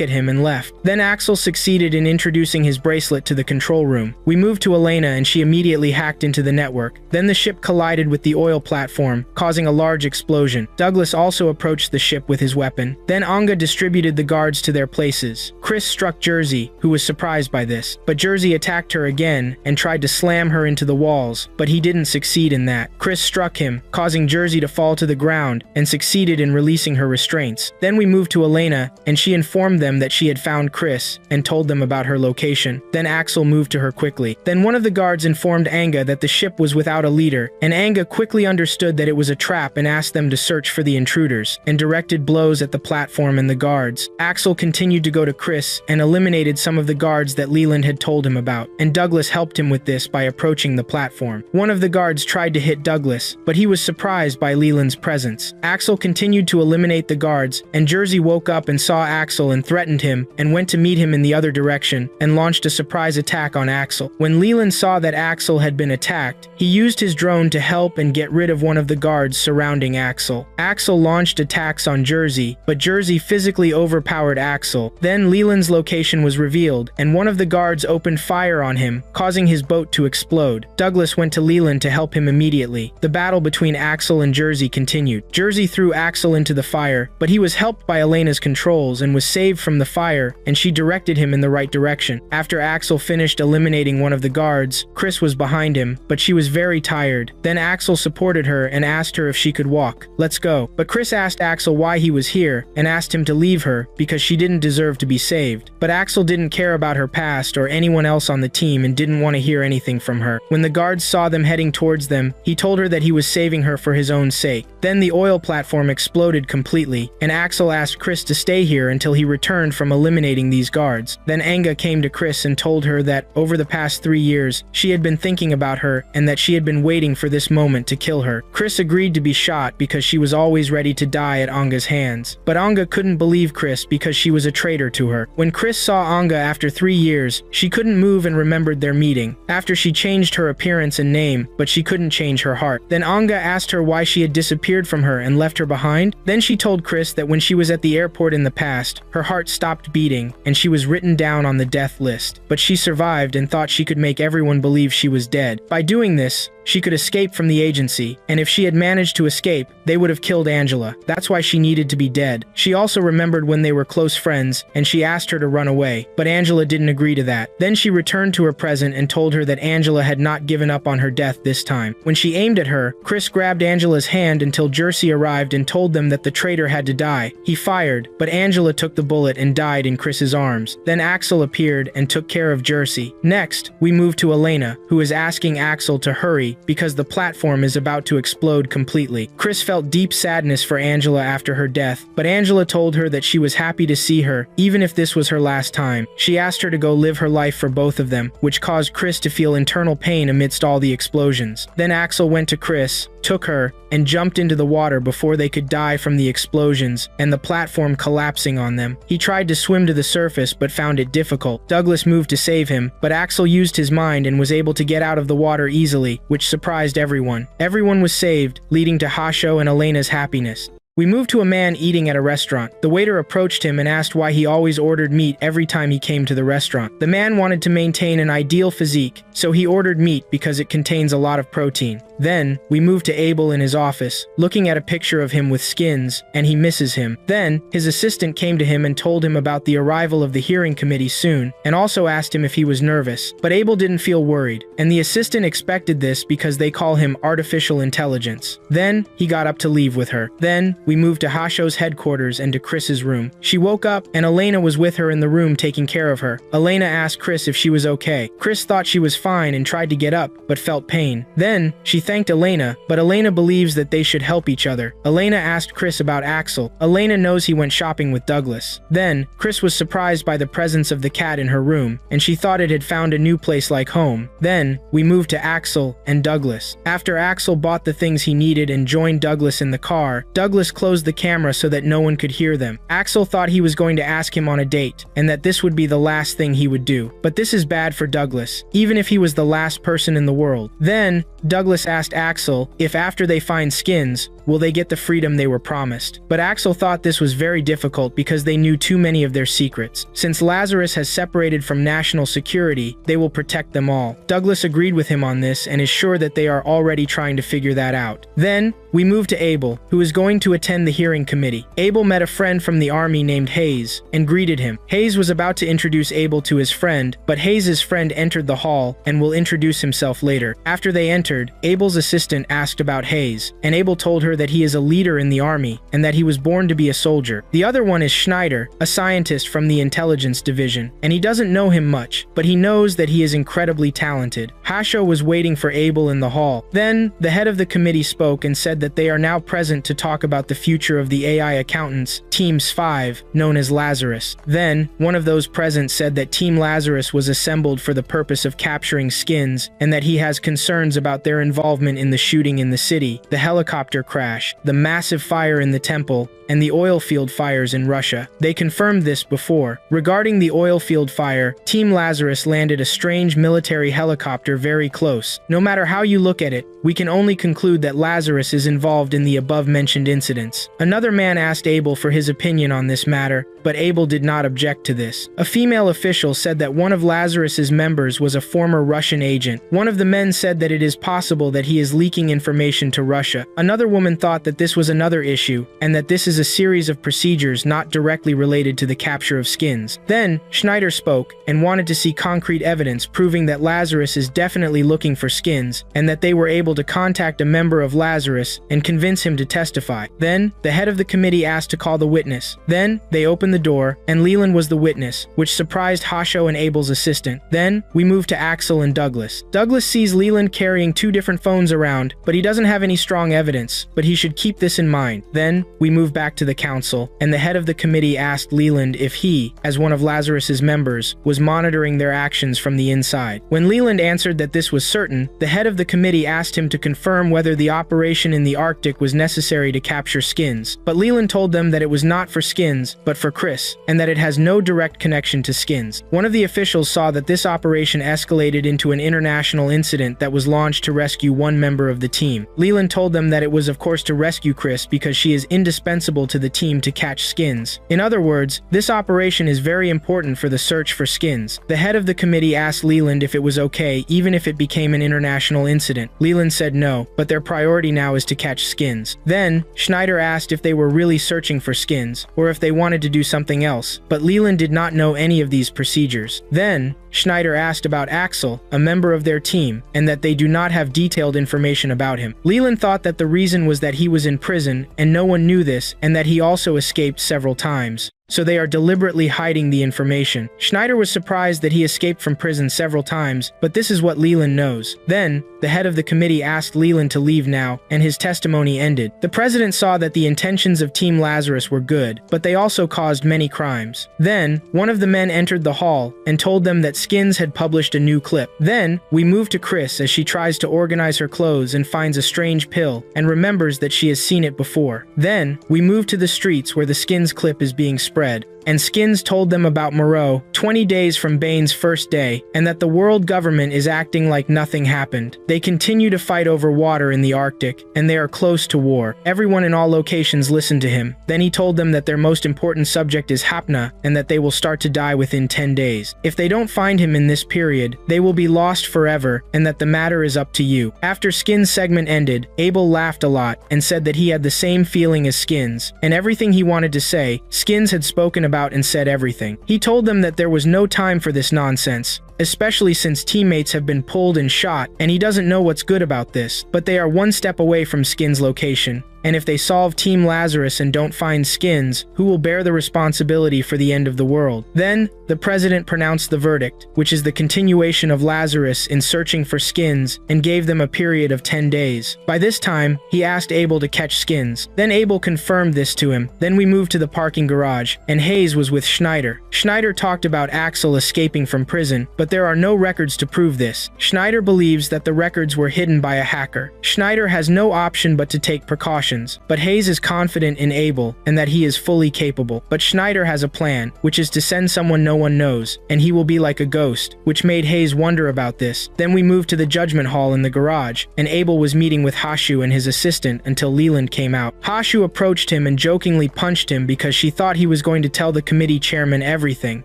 at him and left. Then Axel succeeded in introducing his bracelet to the control room. We moved to Elena and she immediately hacked into the network. Then the ship collided with the oil platform, causing a large explosion. Douglas also approached the ship with his weapon. Then Anga distributed the guards to their places. Chris struck Jersey, who was surprised by this, but Jersey attacked her again and tried to slam her into the walls, but he didn't succeed in that. Chris struck him, causing Jersey to fall to the ground, and succeeded in releasing her restraints. Then we moved to Elena, and she informed them that she had found Chris, and told them about her location. Then Axel moved to her quickly. Then one of the guards informed Anga that the ship was without a leader, and Anga quickly understood that it was a trap and asked them to search for the intruders, and directed blows at the platform and the guards. Axel continued to go to Chris, and eliminated some of the guards that Leland had told him about, and Douglas helped him with this by approaching the platform. One of the guards tried to hit Douglas, but he was surprised by Leland's presence. Axel continued to eliminate the guards, and Jersey woke up and saw Axel and threatened him, and went to meet him in the other direction, and launched a surprise attack on Axel. When Leland saw that Axel had been attacked, he used his drone to help and get rid of one of the guards surrounding Axel. Axel launched attacks on Jersey, but Jersey physically overpowered Axel. Then Leland's location was revealed, and one of the guards opened fire on him, causing his boat to explode. Douglas went to Leland to help him immediately. The battle between Axel and Jersey continued. Jersey threw Axel into into the fire, but he was helped by Elena's controls and was saved from the fire, and she directed him in the right direction. After Axel finished eliminating one of the guards, Chris was behind him, but she was very tired. Then Axel supported her and asked her if she could walk. "Let's go." But Chris asked Axel why he was here and asked him to leave her because she didn't deserve to be saved. But Axel didn't care about her past or anyone else on the team and didn't want to hear anything from her. When the guards saw them heading towards them, he told her that he was saving her for his own sake. Then the oil platform exploded completely, and Axel asked Chris to stay here until he returned from eliminating these guards. Then Anga came to Chris and told her that over the past 3 years, she had been thinking about her and that she had been waiting for this moment to kill her. Chris agreed to be shot because she was always ready to die at Anga's hands. But Anga couldn't believe Chris because she was a traitor to her. When Chris saw Anga after 3 years, she couldn't move and remembered their meeting. After she changed her appearance and name, but she couldn't change her heart. Then Anga asked her why she had disappeared from her and left her behind. Then she told Chris that when she was at the airport in the past, her heart stopped beating and she was written down on the death list. But she survived and thought she could make everyone believe she was dead. By doing this, she could escape from the agency, and if she had managed to escape, they would have killed Angela. That's why she needed to be dead. She also remembered when they were close friends, and she asked her to run away, but Angela didn't agree to that. Then she returned to her present and told her that Angela had not given up on her death this time. When she aimed at her, Chris grabbed Angela's hand until Jersey arrived and told them that the traitor had to die. He fired, but Angela took the bullet and died in Chris's arms. Then Axel appeared and took care of Jersey. Next, we move to Elena, who is asking Axel to hurry because the platform is about to explode completely. Chris felt deep sadness for Angela after her death, but Angela told her that she was happy to see her, even if this was her last time. She asked her to go live her life for both of them, which caused Chris to feel internal pain amidst all the explosions. Then Axel went to Chris, took her, and jumped into the water before they could die from the explosions and the platform collapsing on them. He tried to swim to the surface but found it difficult. Douglas moved to save him, but Axel used his mind and was able to get out of the water easily, which surprised everyone. Everyone was saved, leading to Hasho and Elena's happiness. We moved to a man eating at a restaurant. The waiter approached him and asked why he always ordered meat every time he came to the restaurant. The man wanted to maintain an ideal physique, so he ordered meat because it contains a lot of protein. Then, we moved to Abel in his office, looking at a picture of him with skins, and he misses him. Then, his assistant came to him and told him about the arrival of the hearing committee soon, and also asked him if he was nervous. But Abel didn't feel worried, and the assistant expected this because they call him artificial intelligence. Then, he got up to leave with her. Then, we moved to Hasho's headquarters and to Chris's room. She woke up, and Elena was with her in the room taking care of her. Elena asked Chris if she was okay. Chris thought she was fine and tried to get up, but felt pain. Then, she thanked Elena, but Elena believes that they should help each other. Elena asked Chris about Axel. Elena knows he went shopping with Douglas. Then, Chris was surprised by the presence of the cat in her room, and she thought it had found a new place like home. Then, we moved to Axel and Douglas. After Axel bought the things he needed and joined Douglas in the car, Douglas closed the camera so that no one could hear them. Axel thought he was going to ask him on a date, and that this would be the last thing he would do. But this is bad for Douglas, even if he was the last person in the world. Then, Douglas asked Axel if after they find skins, will they get the freedom they were promised. But Axel thought this was very difficult because they knew too many of their secrets. Since Lazarus has separated from national security, they will protect them all. Douglas agreed with him on this and is sure that they are already trying to figure that out. Then, we move to Abel, who is going to attend the hearing committee. Abel met a friend from the army named Hayes and greeted him. Hayes was about to introduce Abel to his friend, but Hayes' friend entered the hall and will introduce himself later. After they entered, Abel's assistant asked about Hayes, and Abel told her that he is a leader in the army and that he was born to be a soldier. The other one is Schneider, a scientist from the intelligence division, and he doesn't know him much, but he knows that he is incredibly talented. Hasho was waiting for Abel in the hall. Then, the head of the committee spoke and said that they are now present to talk about the future of the AI accountants, Teams 5, known as Lazarus. Then, one of those present said that Team Lazarus was assembled for the purpose of capturing skins, and that he has concerns about their involvement in the shooting in the city, the helicopter crash, the massive fire in the temple, and the oil field fires in Russia. They confirmed this before. Regarding the oil field fire, Team Lazarus landed a strange military helicopter very close. No matter how you look at it, we can only conclude that Lazarus is involved in the above-mentioned incidents. Another man asked Abel for his opinion on this matter, but Abel did not object to this. A female official said that one of Lazarus's members was a former Russian agent. One of the men said that it is possible that he is leaking information to Russia. Another woman thought that this was another issue, and that this is a series of procedures not directly related to the capture of skins. Then, Schneider spoke, and wanted to see concrete evidence proving that Lazarus is definitely looking for skins, and that they were able to contact a member of Lazarus and convince him to testify. Then, the head of the committee asked to call the witness. Then, they opened the door, and Leland was the witness, which surprised Hasho and Abel's assistant. Then, we moved to Axel and Douglas. Douglas sees Leland carrying two different phones around, but he doesn't have any strong evidence, but he should keep this in mind. Then, we move back to the council, and the head of the committee asked Leland if he, as one of Lazarus's members, was monitoring their actions from the inside. When Leland answered that this was certain, the head of the committee asked him to confirm whether the operation in the Arctic was necessary to capture skins, but Leland told them that it was not for skins, but for Chris, and that it has no direct connection to skins. One of the officials saw that this operation escalated into an international incident that was launched to rescue one member of the team. Leland told them that it was of course to rescue Chris because she is indispensable to the team to catch skins. In other words, this operation is very important for the search for skins. The head of the committee asked Leland if it was okay even if it became an international incident. Leland said no, but their priority now is to catch skins. Then, Schneider asked if they were really searching for skins, or if they wanted to do something else, but Leland did not know any of these procedures. Then, Schneider asked about Axel, a member of their team, and that they do not have detailed information about him. Leland thought that the reason was that he was in prison, and no one knew this, and that he also escaped several times. So they are deliberately hiding the information. Schneider was surprised that he escaped from prison several times, but this is what Leland knows. Then, the head of the committee asked Leland to leave now, and his testimony ended. The president saw that the intentions of Team Lazarus were good, but they also caused many crimes. Then, one of the men entered the hall and told them that Skins had published a new clip. Then, we move to Chris as she tries to organize her clothes and finds a strange pill, and remembers that she has seen it before. Then, we move to the streets where the Skins clip is being spread, and Skins told them about Moreau, 20 days from Bane's first day, and that the world government is acting like nothing happened. They continue to fight over water in the Arctic, and they are close to war. Everyone in all locations listened to him. Then he told them that their most important subject is Hapna, and that they will start to die within 10 days. If they don't find him in this period, they will be lost forever, and that the matter is up to you. After Skins' segment ended, Abel laughed a lot, and said that he had the same feeling as Skins, and everything he wanted to say, Skins had spoken about and said everything. He told them that there was no time for this nonsense, especially since teammates have been pulled and shot, and he doesn't know what's good about this, but they are one step away from Skins' location. And if they solve Team Lazarus and don't find Skins, who will bear the responsibility for the end of the world? Then, the president pronounced the verdict, which is the continuation of Lazarus in searching for Skins, and gave them a period of 10 days. By this time, he asked Abel to catch Skins. Then Abel confirmed this to him. Then we moved to the parking garage, and Hayes was with Schneider. Schneider talked about Axel escaping from prison, but there are no records to prove this. Schneider believes that the records were hidden by a hacker. Schneider has no option but to take precautions. But Hayes is confident in Abel and that he is fully capable. But Schneider has a plan, which is to send someone no one knows, and he will be like a ghost, which made Hayes wonder about this. Then we moved to the judgment hall in the garage, and Abel was meeting with Hashu and his assistant until Leland came out. Hashu approached him and jokingly punched him because she thought he was going to tell the committee chairman everything.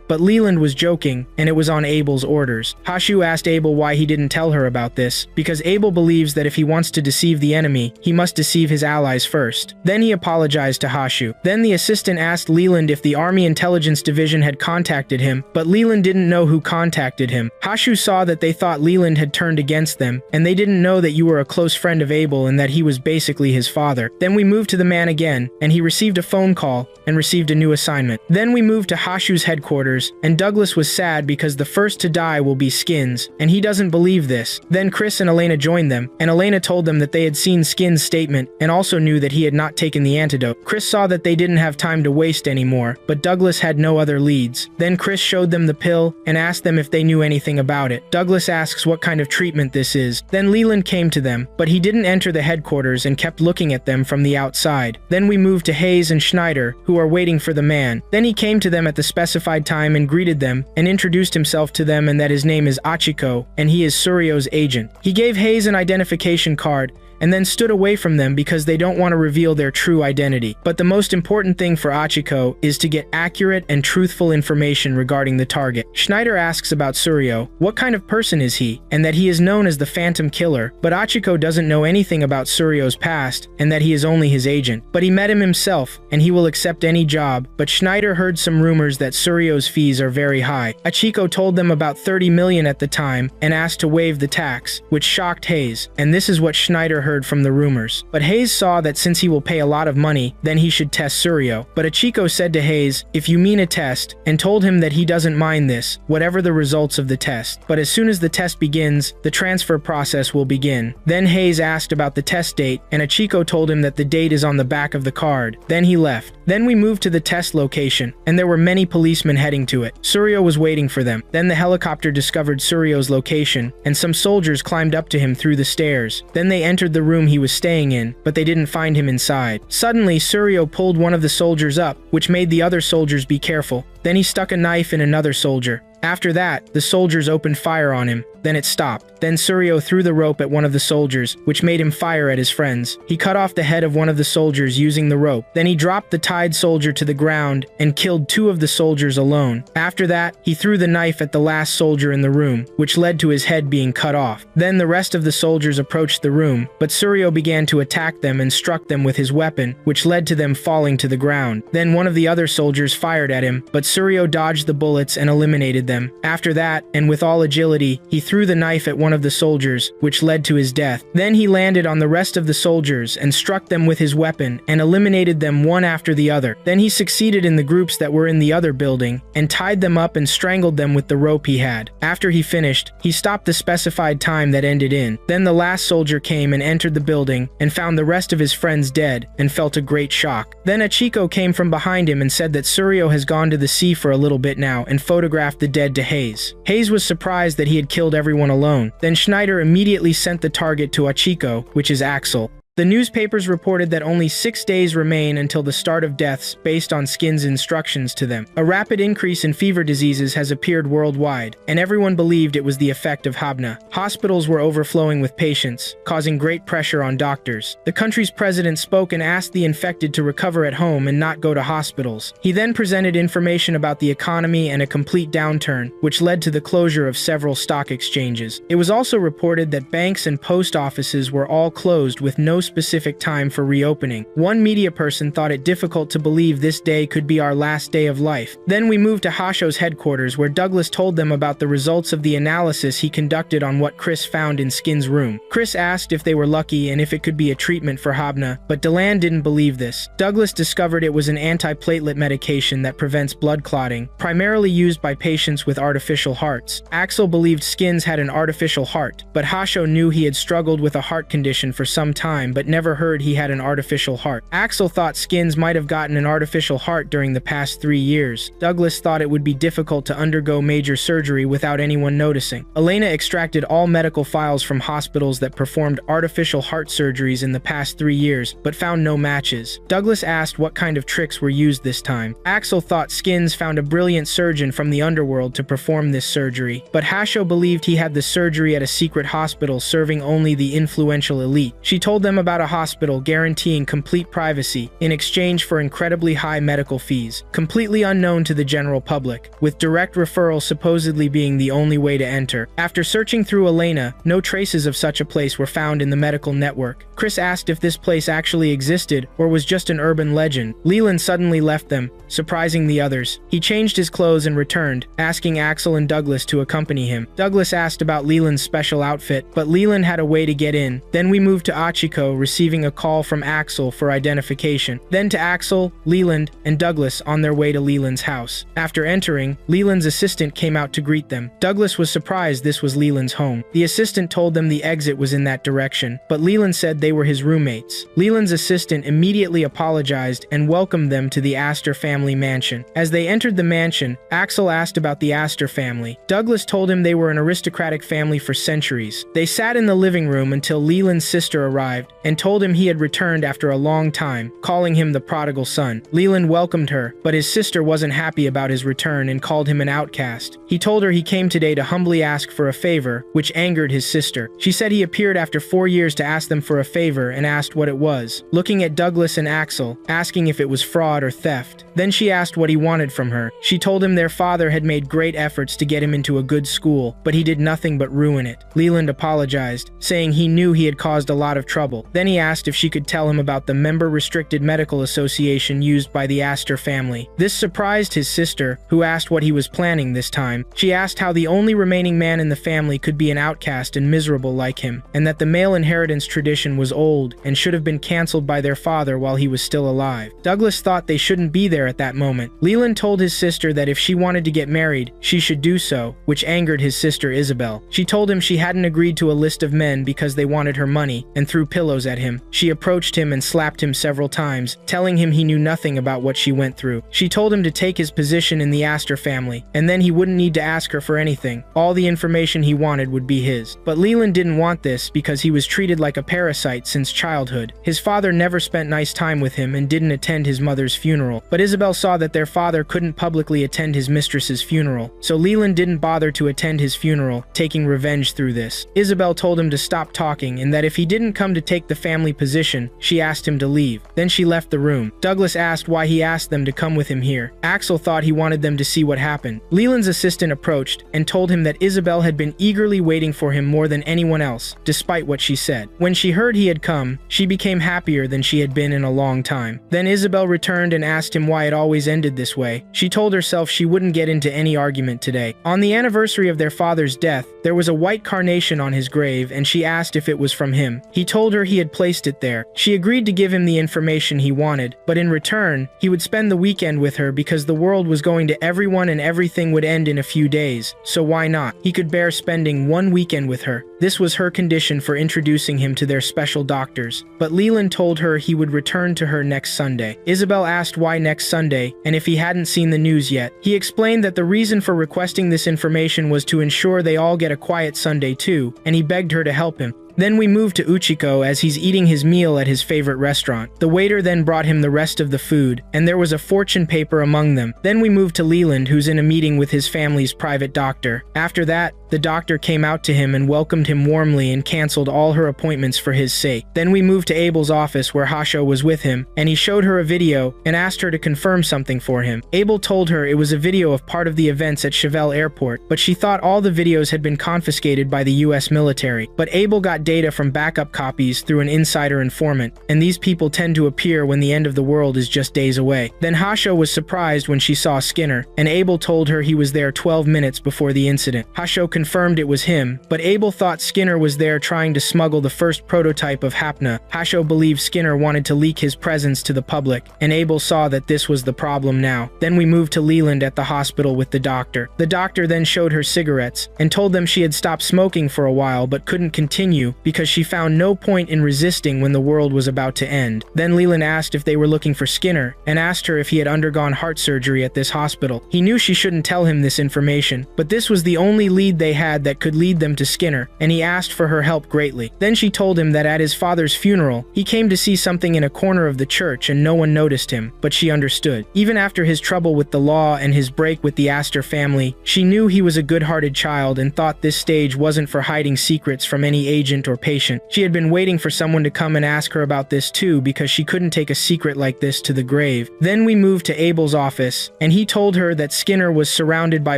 But Leland was joking, and it was on Abel's orders. Hashu asked Abel why he didn't tell her about this, because Abel believes that if he wants to deceive the enemy, he must deceive his allies first. Then he apologized to Hashu. Then the assistant asked Leland if the Army Intelligence Division had contacted him, but Leland didn't know who contacted him. Hashu saw that they thought Leland had turned against them, and they didn't know that you were a close friend of Abel and that he was basically his father. Then we moved to the man again, and he received a phone call and received a new assignment. Then we moved to Hashu's headquarters, and Douglas was sad because the first to die will be Skins, and he doesn't believe this. Then Chris and Elena joined them, and Elena told them that they had seen Skins' statement and also knew that he had not taken the antidote. Chris saw that they didn't have time to waste anymore, but Douglas had no other leads. Then Chris showed them the pill and asked them if they knew anything about it. Douglas asks what kind of treatment this is. Then Leland came to them, but he didn't enter the headquarters and kept looking at them from the outside. Then we moved to Hayes and Schneider, who are waiting for the man. Then he came to them at the specified time and greeted them, and introduced himself to them and that his name is Achiko, and he is Suryo's agent. He gave Hayes an identification card, and then stood away from them because they don't want to reveal their true identity. But the most important thing for Achiko is to get accurate and truthful information regarding the target. Schneider asks about Suryo, what kind of person is he, and that he is known as the Phantom Killer, but Achiko doesn't know anything about Suryo's past, and that he is only his agent. But he met him himself, and he will accept any job, but Schneider heard some rumors that Suryo's fees are very high. Achiko told them about 30 million at the time, and asked to waive the tax, which shocked Hayes, and this is what Schneider heard from the rumors. But Hayes saw that since he will pay a lot of money, then he should test Suryo. But Achiko said to Hayes, if you mean a test, and told him that he doesn't mind this, whatever the results of the test. But as soon as the test begins, the transfer process will begin. Then Hayes asked about the test date, and Achiko told him that the date is on the back of the card. Then he left. Then we moved to the test location, and there were many policemen heading to it. Suryo was waiting for them. Then the helicopter discovered Suryo's location, and some soldiers climbed up to him through the stairs. Then they entered the room he was staying in, but they didn't find him inside. Suddenly, Suryo pulled one of the soldiers up, which made the other soldiers be careful. Then he stuck a knife in another soldier. After that, the soldiers opened fire on him. Then it stopped. Then Suryo threw the rope at one of the soldiers, which made him fire at his friends. He cut off the head of one of the soldiers using the rope. Then he dropped the tied soldier to the ground and killed 2 of the soldiers alone. After that, he threw the knife at the last soldier in the room, which led to his head being cut off. Then the rest of the soldiers approached the room, but Suryo began to attack them and struck them with his weapon, which led to them falling to the ground. Then one of the other soldiers fired at him, but Suryo dodged the bullets and eliminated them. After that, and with all agility, he threw the knife at one of the soldiers, which led to his death. Then he landed on the rest of the soldiers and struck them with his weapon and eliminated them one after the other. Then he succeeded in the groups that were in the other building and tied them up and strangled them with the rope he had. After he finished, he stopped the specified time that ended in. Then the last soldier came and entered the building and found the rest of his friends dead and felt a great shock. Then Achiko came from behind him and said that Suryo has gone to the sea for a little bit now and photographed the dead to Hayes. Hayes was surprised that he had killed everyone alone. Then Schneider immediately sent the target to Achiko, which is Axel. The newspapers reported that only 6 days remain until the start of deaths based on Skin's instructions to them. A rapid increase in fever diseases has appeared worldwide, and everyone believed it was the effect of Habna. Hospitals were overflowing with patients, causing great pressure on doctors. The country's president spoke and asked the infected to recover at home and not go to hospitals. He then presented information about the economy and a complete downturn, which led to the closure of several stock exchanges. It was also reported that banks and post offices were all closed with no specific time for reopening. One media person thought it difficult to believe this day could be our last day of life. Then we moved to Hasho's headquarters, where Douglas told them about the results of the analysis he conducted on what Chris found in Skin's room. Chris asked if they were lucky and if it could be a treatment for Habna, but Deland didn't believe this. Douglas discovered it was an antiplatelet medication that prevents blood clotting, primarily used by patients with artificial hearts. Axel believed Skins had an artificial heart, but Hasho knew he had struggled with a heart condition for some time but never heard he had an artificial heart. Axel thought Skins might have gotten an artificial heart during the past 3 years. Douglas thought it would be difficult to undergo major surgery without anyone noticing. Elena extracted all medical files from hospitals that performed artificial heart surgeries in the past 3 years, but found no matches. Douglas asked what kind of tricks were used this time. Axel thought Skins found a brilliant surgeon from the underworld to perform this surgery, but Hasho believed he had the surgery at a secret hospital serving only the influential elite. She told them about a hospital guaranteeing complete privacy in exchange for incredibly high medical fees, completely unknown to the general public, with direct referral supposedly being the only way to enter. After searching through Elena, no traces of such a place were found in the medical network. Chris asked if this place actually existed or was just an urban legend. Leland suddenly left them, surprising the others. He changed his clothes and returned, asking Axel and Douglas to accompany him. Douglas asked about Leland's special outfit, but Leland had a way to get in. Then we moved to Achiko, receiving a call from Axel for identification. Then to Axel, Leland, and Douglas on their way to Leland's house. After entering, Leland's assistant came out to greet them. Douglas was surprised this was Leland's home. The assistant told them the exit was in that direction, but Leland said they were his roommates. Leland's assistant immediately apologized and welcomed them to the Astor family mansion. As they entered the mansion, Axel asked about the Astor family. Douglas told him they were an aristocratic family for centuries. They sat in the living room until Leland's sister arrived, and told him he had returned after a long time, calling him the prodigal son. Leland welcomed her, but his sister wasn't happy about his return and called him an outcast. He told her he came today to humbly ask for a favor, which angered his sister. She said he appeared after 4 years to ask them for a favor and asked what it was, looking at Douglas and Axel, asking if it was fraud or theft. Then she asked what he wanted from her. She told him their father had made great efforts to get him into a good school, but he did nothing but ruin it. Leland apologized, saying he knew he had caused a lot of trouble. Then he asked if she could tell him about the member-restricted medical association used by the Astor family. This surprised his sister, who asked what he was planning this time. She asked how the only remaining man in the family could be an outcast and miserable like him, and that the male inheritance tradition was old and should have been canceled by their father while he was still alive. Douglas thought they shouldn't be there at that moment. Leland told his sister that if she wanted to get married, she should do so, which angered his sister Isabel. She told him she hadn't agreed to a list of men because they wanted her money, and threw pillows at him. She approached him and slapped him several times, telling him he knew nothing about what she went through. She told him to take his position in the Astor family, and then he wouldn't need to ask her for anything. All the information he wanted would be his. But Leland didn't want this because he was treated like a parasite since childhood. His father never spent nice time with him and didn't attend his mother's funeral. But Isabel saw that their father couldn't publicly attend his mistress's funeral, so Leland didn't bother to attend his funeral, taking revenge through this. Isabel told him to stop talking and that if he didn't come to take the family position, she asked him to leave. Then she left the room. Douglas asked why he asked them to come with him here. Axel thought he wanted them to see what happened. Leland's assistant approached and told him that Isabel had been eagerly waiting for him more than anyone else, despite what she said. When she heard he had come, she became happier than she had been in a long time. Then Isabel returned and asked him why it always ended this way. She told herself she wouldn't get into any argument today. On the anniversary of their father's death, there was a white carnation on his grave, and she asked if it was from him. He told her he had placed it there. She agreed to give him the information he wanted, but in return, he would spend the weekend with her because the world was going to everyone and everything would end in a few days, so why not? He could bear spending one weekend with her. This was her condition for introducing him to their special doctors. But Leland told her he would return to her next Sunday. Isabel asked why next Sunday, and if he hadn't seen the news yet. He explained that the reason for requesting this information was to ensure they all get a quiet Sunday too, and he begged her to help him. Then we move to Uchiko as he's eating his meal at his favorite restaurant. The waiter then brought him the rest of the food, and there was a fortune paper among them. Then we move to Leland, who's in a meeting with his family's private doctor. After that, the doctor came out to him and welcomed him warmly and canceled all her appointments for his sake. Then we moved to Abel's office where Hasho was with him, and he showed her a video and asked her to confirm something for him. Abel told her it was a video of part of the events at Chevelle Airport, but she thought all the videos had been confiscated by the US military. But Abel got data from backup copies through an insider informant, and these people tend to appear when the end of the world is just days away. Then Hasho was surprised when she saw Skinner, and Abel told her he was there 12 minutes before the incident. Hasho confirmed it was him, but Abel thought Skinner was there trying to smuggle the first prototype of Hapna. Hasho believed Skinner wanted to leak his presence to the public, and Abel saw that this was the problem now. Then we moved to Leland at the hospital with the doctor. The doctor then showed her cigarettes, and told them she had stopped smoking for a while but couldn't continue because she found no point in resisting when the world was about to end. Then Leland asked if they were looking for Skinner, and asked her if he had undergone heart surgery at this hospital. He knew she shouldn't tell him this information, but this was the only lead they had that could lead them to Skinner, and he asked for her help greatly. Then she told him that at his father's funeral, he came to see something in a corner of the church and no one noticed him, but she understood. Even after his trouble with the law and his break with the Astor family, she knew he was a good-hearted child and thought this stage wasn't for hiding secrets from any agent or patient. She had been waiting for someone to come and ask her about this too because she couldn't take a secret like this to the grave. Then we moved to Abel's office, and he told her that Skinner was surrounded by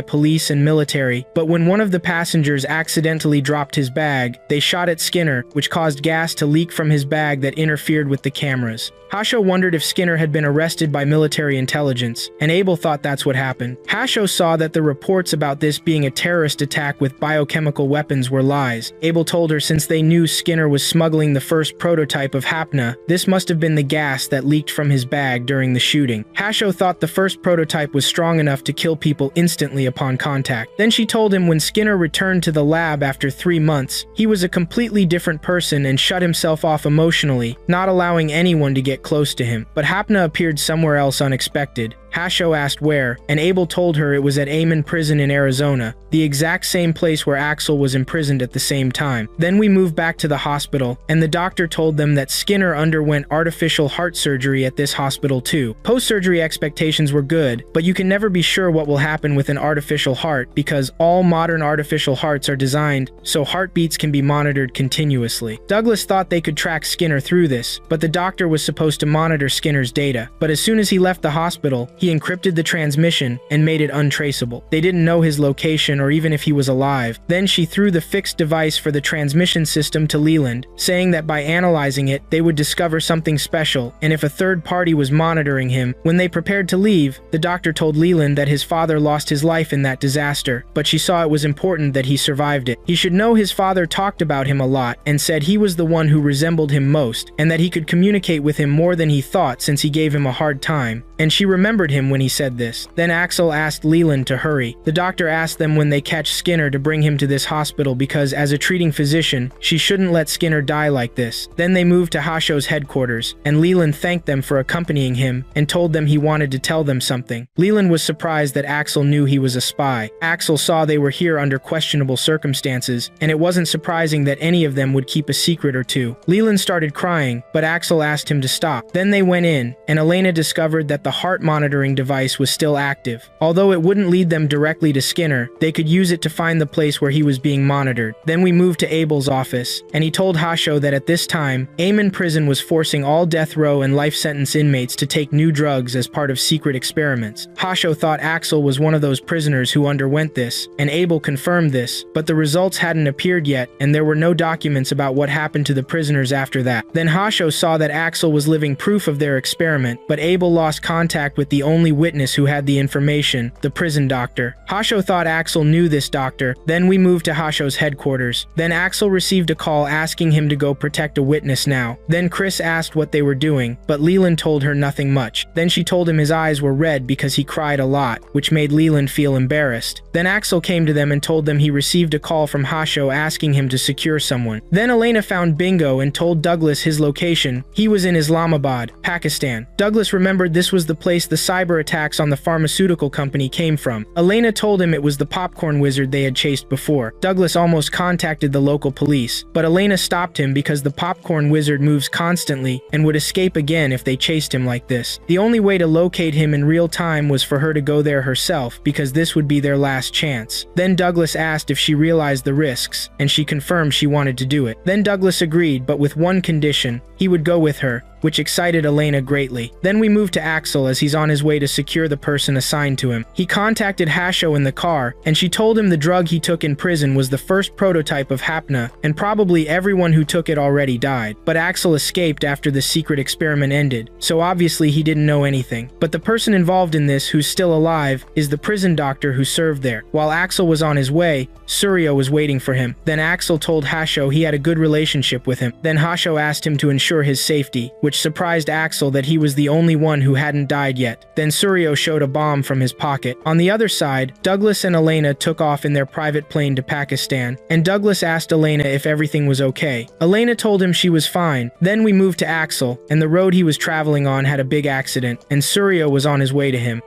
police and military, but when one of the passengers accidentally dropped his bag, they shot at Skinner, which caused gas to leak from his bag that interfered with the cameras. Hasho wondered if Skinner had been arrested by military intelligence, and Abel thought that's what happened. Hasho saw that the reports about this being a terrorist attack with biochemical weapons were lies. Abel told her since they knew Skinner was smuggling the first prototype of Hapna, this must have been the gas that leaked from his bag during the shooting. Hasho thought the first prototype was strong enough to kill people instantly upon contact. Then she told him when Skinner returned to the lab after 3 months, he was a completely different person and shut himself off emotionally, not allowing anyone to get close to him. But Hapna appeared somewhere else unexpected. Hasho asked where, and Abel told her it was at Amon Prison in Arizona, the exact same place where Axel was imprisoned at the same time. Then we moved back to the hospital, and the doctor told them that Skinner underwent artificial heart surgery at this hospital too. Post-surgery expectations were good, but you can never be sure what will happen with an artificial heart because all modern artificial hearts are designed so heartbeats can be monitored continuously. Douglas thought they could track Skinner through this, but the doctor was supposed to monitor Skinner's data. But as soon as he left the hospital, he encrypted the transmission and made it untraceable. They didn't know his location or even if he was alive. Then she threw the fixed device for the transmission system to Leland, saying that by analyzing it, they would discover something special, and if a third party was monitoring him. When they prepared to leave, the doctor told Leland that his father lost his life in that disaster, but she saw it was important that he survived it. He should know his father talked about him a lot and said he was the one who resembled him most, and that he could communicate with him more than he thought since he gave him a hard time. And she remembered him when he said this. Then Axel asked Leland to hurry. The doctor asked them when they catch Skinner to bring him to this hospital because as a treating physician, she shouldn't let Skinner die like this. Then they moved to Hasho's headquarters, and Leland thanked them for accompanying him and told them he wanted to tell them something. Leland was surprised that Axel knew he was a spy. Axel saw they were here under questionable circumstances, and it wasn't surprising that any of them would keep a secret or two. Leland started crying, but Axel asked him to stop. Then they went in, and Elena discovered that the heart monitoring device was still active. Although it wouldn't lead them directly to Skinner, they could use it to find the place where he was being monitored. Then we moved to Abel's office, and he told Hasho that at this time, Amon Prison was forcing all death row and life sentence inmates to take new drugs as part of secret experiments. Hasho thought Axel was one of those prisoners who underwent this, and Abel confirmed this, but the results hadn't appeared yet, and there were no documents about what happened to the prisoners after that. Then Hasho saw that Axel was living proof of their experiment, but Abel lost contact with the only witness who had the information, the prison doctor. Hasho thought Axel knew this doctor. Then we moved to Hasho's headquarters. Then Axel received a call asking him to go protect a witness now. Then Chris asked what they were doing, but Leland told her nothing much. Then she told him his eyes were red because he cried a lot, which made Leland feel embarrassed. Then Axel came to them and told them he received a call from Hasho asking him to secure someone. Then Elena found Bingo and told Douglas his location. He was in Islamabad, Pakistan. Douglas remembered this was the place the cyber attacks on the pharmaceutical company came from. Elena told him it was the popcorn wizard they had chased before. Douglas almost contacted the local police, but Elena stopped him because the popcorn wizard moves constantly and would escape again if they chased him like this. The only way to locate him in real time was for her to go there herself because this would be their last chance. Then Douglas asked if she realized the risks, and she confirmed she wanted to do it. Then Douglas agreed, but with one condition: he would go with her, which excited Elena greatly. Then we moved to Axel as he's on his way to secure the person assigned to him. He contacted Hasho in the car, and she told him the drug he took in prison was the first prototype of Hapna, and probably everyone who took it already died. But Axel escaped after the secret experiment ended, so obviously he didn't know anything. But the person involved in this who's still alive is the prison doctor who served there. While Axel was on his way, Suryo was waiting for him. Then Axel told Hasho he had a good relationship with him. Then Hasho asked him to ensure his safety, which surprised Axel that he was the only one who hadn't died yet. Then Suryo showed a bomb from his pocket. On the other side, Douglas and Elena took off in their private plane to Pakistan, and Douglas asked Elena if everything was okay. Elena told him she was fine. Then we moved to Axel, and the road he was traveling on had a big accident, and Suryo was on his way to him.